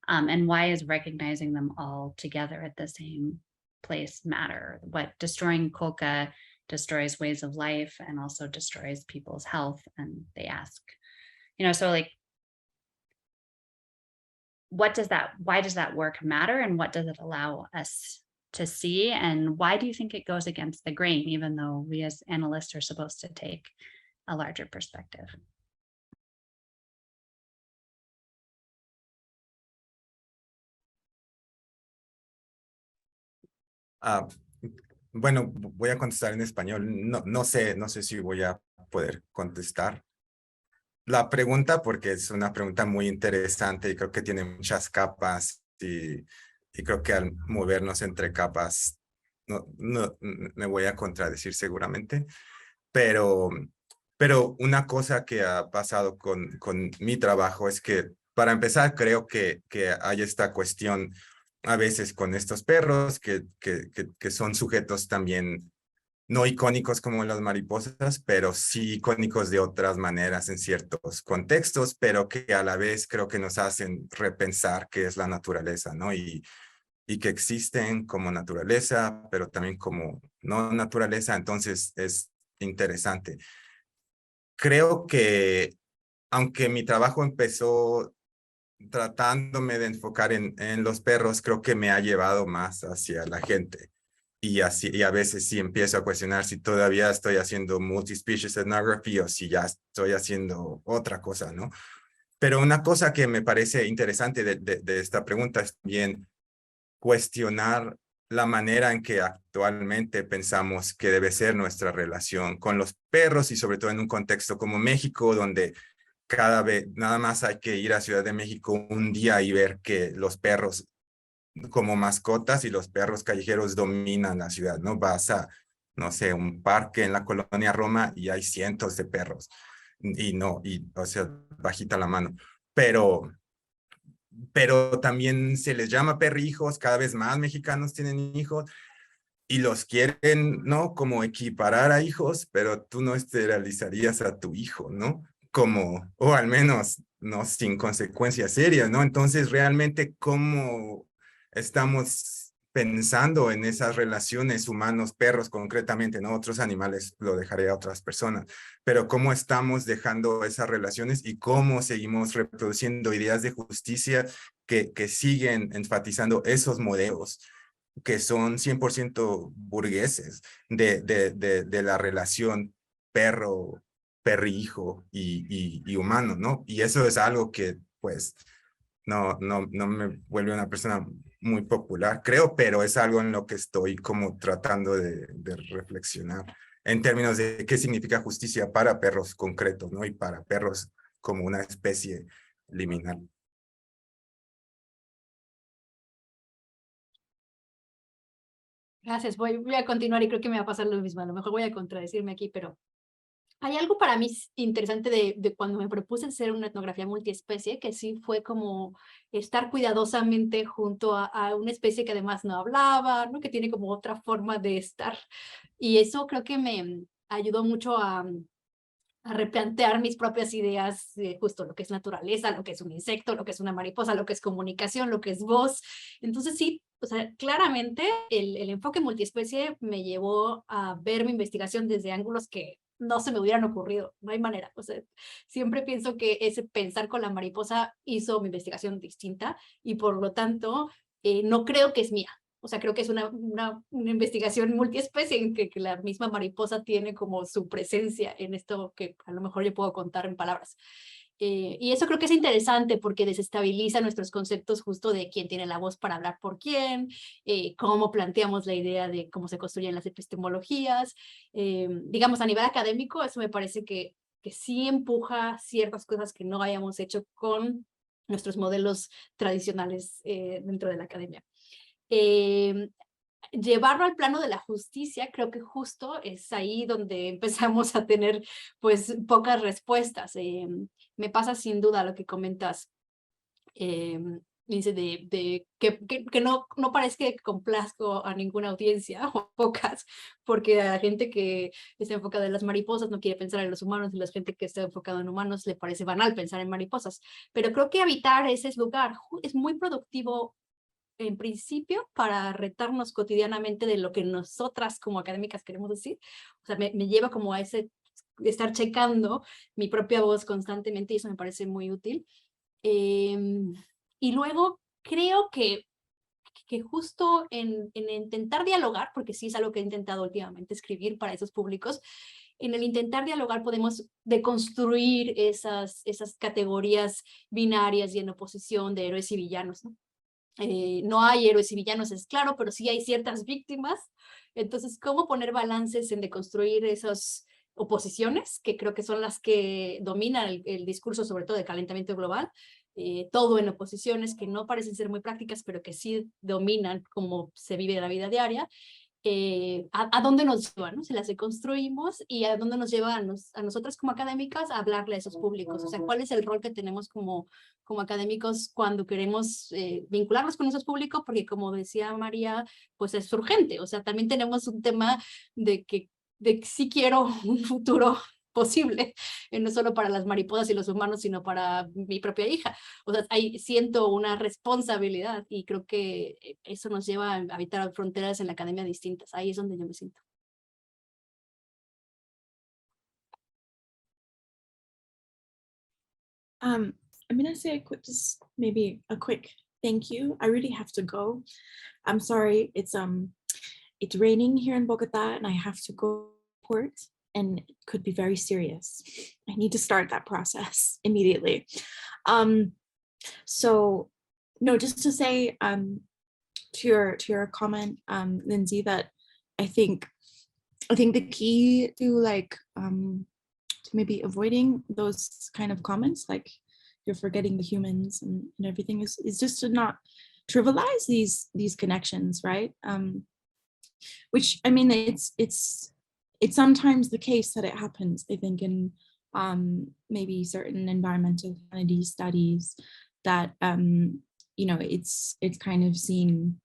And why is recognizing them all together at the same place matter? What destroying coca destroys ways of life and also destroys people's health. And they ask, you know, so like, why does that work matter, and what does it allow us to see, and why do you think it goes against the grain, even though we as analysts are supposed to take a larger perspective? Bueno, voy a contestar en español. No sé si voy a poder contestar la pregunta, porque es una pregunta muy interesante y creo que tiene muchas capas, y creo que al movernos entre capas no me voy a contradecir seguramente, pero una cosa que ha pasado con mi trabajo es que, para empezar, creo que hay esta cuestión a veces con estos perros que son sujetos también no icónicos como las mariposas, pero sí icónicos de otras maneras en ciertos contextos, pero que a la vez creo que nos hacen repensar qué es la naturaleza, ¿no? Y que existen como naturaleza, pero también como no naturaleza. Entonces es interesante. Creo que, aunque mi trabajo empezó tratándome de enfocar en los perros, creo que me ha llevado más hacia la gente. Y a veces sí empiezo a cuestionar si todavía estoy haciendo multi-species ethnography o si ya estoy haciendo otra cosa, ¿no? Pero una cosa que me parece interesante de esta pregunta es también cuestionar la manera en que actualmente pensamos que debe ser nuestra relación con los perros, y sobre todo en un contexto como México, donde cada vez, nada más hay que ir a Ciudad de México un día y ver que los perros como mascotas y los perros callejeros dominan la ciudad, ¿no? Vas a, no sé, un parque en la colonia Roma y hay cientos de perros. O sea, bajita la mano. Pero también se les llama perrijos, cada vez más mexicanos tienen hijos y los quieren, ¿no? Como equiparar a hijos, pero tú no esterilizarías a tu hijo, ¿no? Como, o al menos, no sin consecuencias serias, ¿no? Entonces, realmente, ¿cómo estamos pensando en esas relaciones humanos-perros concretamente, ¿no? Otros animales lo dejaré a otras personas, pero ¿cómo estamos dejando esas relaciones y cómo seguimos reproduciendo ideas de justicia que siguen enfatizando esos modelos que son 100% burgueses de la relación perro-hijo y humano, ¿no? Y eso es algo que, pues, no me vuelve una persona muy popular, creo, pero es algo en lo que estoy como tratando de reflexionar en términos de qué significa justicia para perros concretos, ¿no? Y para perros como una especie liminal. Gracias, voy a continuar y creo que me va a pasar lo mismo. A lo mejor voy a contradecirme aquí, pero hay algo para mí interesante de cuando me propuse hacer una etnografía multiespecie, que sí fue como estar cuidadosamente junto a una especie que además no hablaba, ¿no? Que tiene como otra forma de estar. Y eso creo que me ayudó mucho a replantear mis propias ideas, justo lo que es naturaleza, lo que es un insecto, lo que es una mariposa, lo que es comunicación, lo que es voz. Entonces sí, o sea, claramente el enfoque multiespecie me llevó a ver mi investigación desde ángulos que no se me hubieran ocurrido, no hay manera. O sea, siempre pienso que ese pensar con la mariposa hizo mi investigación distinta y por lo tanto no creo que es mía. O sea, creo que es una investigación multiespecie en que la misma mariposa tiene como su presencia en esto que a lo mejor yo puedo contar en palabras. Y eso creo que es interesante porque desestabiliza nuestros conceptos justo de quién tiene la voz para hablar por quién, cómo planteamos la idea de cómo se construyen las epistemologías. Digamos, a nivel académico, eso me parece que sí empuja ciertas cosas que no hayamos hecho con nuestros modelos tradicionales dentro de la academia. Llevarlo al plano de la justicia, creo que justo es ahí donde empezamos a tener pues pocas respuestas. Me pasa sin duda lo que comentas, dice que no parece que complazco a ninguna audiencia, o pocas, porque a la gente que está enfocada en las mariposas no quiere pensar en los humanos, y a la gente que está enfocada en humanos le parece banal pensar en mariposas. Pero creo que habitar ese lugar es muy productivo en principio para retarnos cotidianamente de lo que nosotras como académicas queremos decir. O sea, me lleva como a ese estar checando mi propia voz constantemente y eso me parece muy útil. Y luego creo que justo en intentar dialogar, porque sí es algo que he intentado últimamente escribir para esos públicos, en el intentar dialogar podemos deconstruir esas categorías binarias y en oposición de héroes y villanos, ¿no? No hay héroes y villanos, es claro, pero sí hay ciertas víctimas. Entonces, ¿cómo poner balances en deconstruir esas oposiciones, que creo que son las que dominan el discurso, sobre todo de calentamiento global? Todo en oposiciones que no parecen ser muy prácticas, pero que sí dominan cómo se vive la vida diaria. A dónde nos lleva, ¿no? Si las deconstruimos y a dónde nos lleva a nosotras como académicas a hablarle a esos públicos. O sea, ¿cuál es el rol que tenemos como académicos cuando queremos vincularnos con esos públicos? Porque como decía María, pues es urgente. O sea, también tenemos un tema de que sí quiero un futuro posible, no solo para las mariposas y los humanos, sino para mi propia hija. O sea, ahí siento una responsabilidad y creo que eso nos lleva a habitar fronteras en la academia distintas. Ahí es donde yo me siento. I'm gonna say just maybe a quick thank you. I really have to go. I'm sorry, it's raining here in Bogota and I have to go to port and it could be very serious. I need to start that process immediately. So no, just to say to your comment, Lindsay, that I think the key to like to maybe avoiding those kind of comments, like you're forgetting the humans and everything, is just to not trivialize these connections, right? Which, I mean, it's sometimes the case that it happens, I think, in maybe certain environmental humanities studies, that you know, it's kind of seen,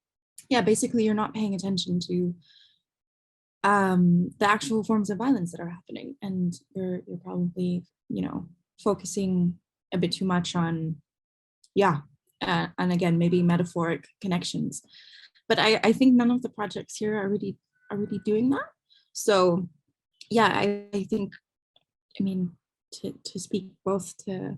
yeah, basically you're not paying attention to the actual forms of violence that are happening, and you're probably, you know, focusing a bit too much on, yeah, and again, maybe metaphoric connections. But I think none of the projects here are really doing that. So yeah, I think, I mean, to speak both to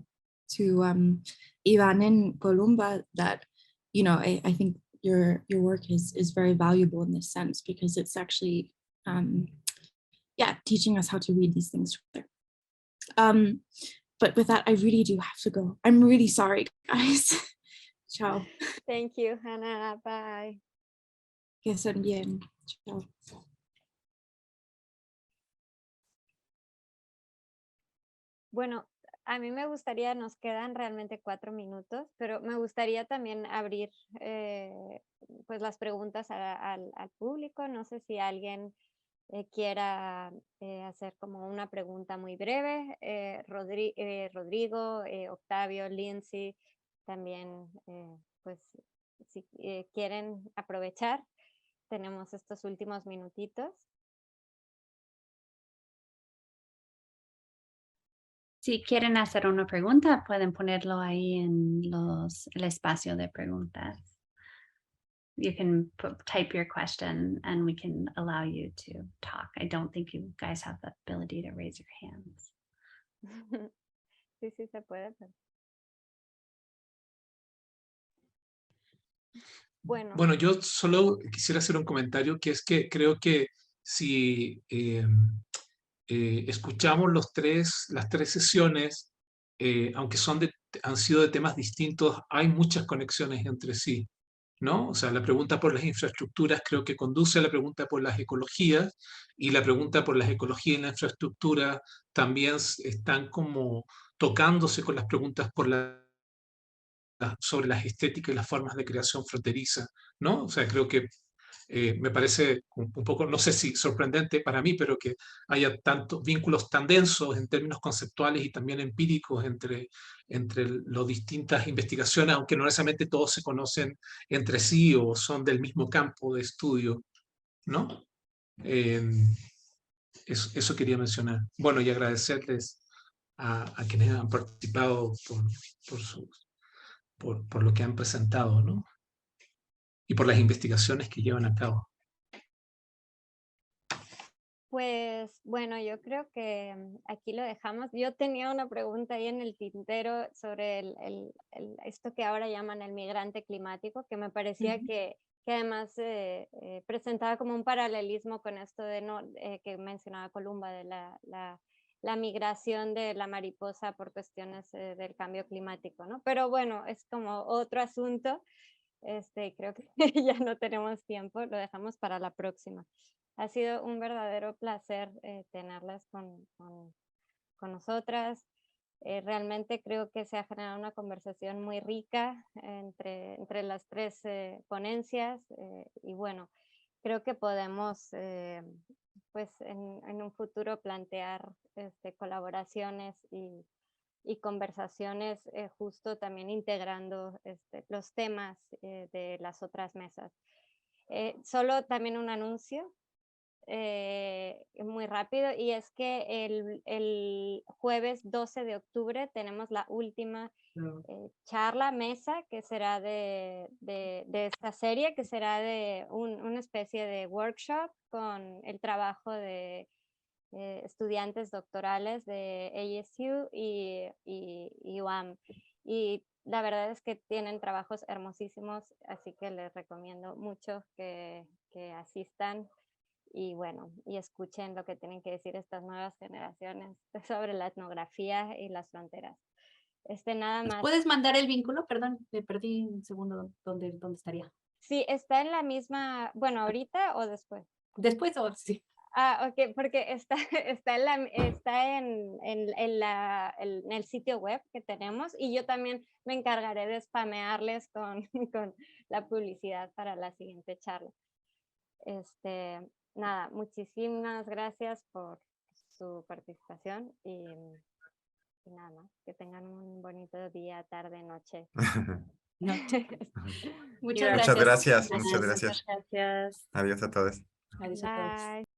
Ivan and Columba, that, you know, I think your work is very valuable in this sense, because it's actually yeah, teaching us how to read these things together. But with that, I really do have to go. I'm really sorry, guys. Ciao. Thank you, Hannah. Bye. Que estén bien. Ciao. Bueno, a mí me gustaría, nos quedan realmente 4 minutos, pero me gustaría también abrir pues las preguntas al público. No sé si alguien quiera hacer como una pregunta muy breve. Rodrigo, Octavio, Lindsay, también pues si quieren aprovechar, tenemos estos últimos minutitos. Si quieren hacer una pregunta, pueden ponerlo ahí en el espacio de preguntas. You can type your question and we can allow you to talk. I don't think you guys have the ability to raise your hands. Sí, sí se puede. Pero... Bueno, yo solo quisiera hacer un comentario, que es que creo que si escuchamos las tres sesiones, aunque han sido de temas distintos, hay muchas conexiones entre sí, ¿no? O sea, la pregunta por las infraestructuras creo que conduce a la pregunta por las ecologías, y la pregunta por las ecologías y la infraestructura también están como tocándose con las preguntas sobre las estéticas y las formas de creación fronteriza, ¿no? O sea, creo que me parece un poco, no sé si sorprendente para mí, pero que haya tantos vínculos tan densos en términos conceptuales y también empíricos entre las distintas investigaciones, aunque no necesariamente todos se conocen entre sí o son del mismo campo de estudio, ¿no? Eso quería mencionar. Bueno, y agradecerles a quienes han participado por lo que han presentado, ¿no? Y por las investigaciones que llevan a cabo. Pues bueno, yo creo que aquí lo dejamos. Yo tenía una pregunta ahí en el tintero sobre esto que ahora llaman el migrante climático, que me parecía que además presentaba como un paralelismo con esto de que mencionaba Columba, de la migración de la mariposa por cuestiones del cambio climático, ¿no? Pero bueno, es como otro asunto. Creo que ya no tenemos tiempo, lo dejamos para la próxima. Ha sido un verdadero placer tenerlas con nosotras. Realmente creo que se ha generado una conversación muy rica entre las tres ponencias, y bueno, creo que podemos pues en un futuro plantear colaboraciones y conversaciones justo también integrando los temas de las otras mesas. Solo también un anuncio muy rápido, y es que el jueves 12 de octubre tenemos la última mesa, que será de esta serie, que será de una especie de workshop con el trabajo de estudiantes doctorales de ASU y UAM. Y la verdad es que tienen trabajos hermosísimos, así que les recomiendo mucho que asistan y bueno, y escuchen lo que tienen que decir estas nuevas generaciones sobre la etnografía y las fronteras. Nada más. ¿Puedes mandar el vínculo? Perdón, me perdí un segundo. ¿Dónde estaría? Sí, está en la misma, bueno, ahorita o después. ¿Después o sí? Ok, porque está en el sitio web que tenemos y yo también me encargaré de spamearles con, con la publicidad para la siguiente charla. Nada, muchísimas gracias por su participación y nada más, que tengan un bonito día, tarde, noche. Muchas Muchas gracias. gracias, muchas gracias. Gracias. Adiós a todos. Adiós a todos. Bye.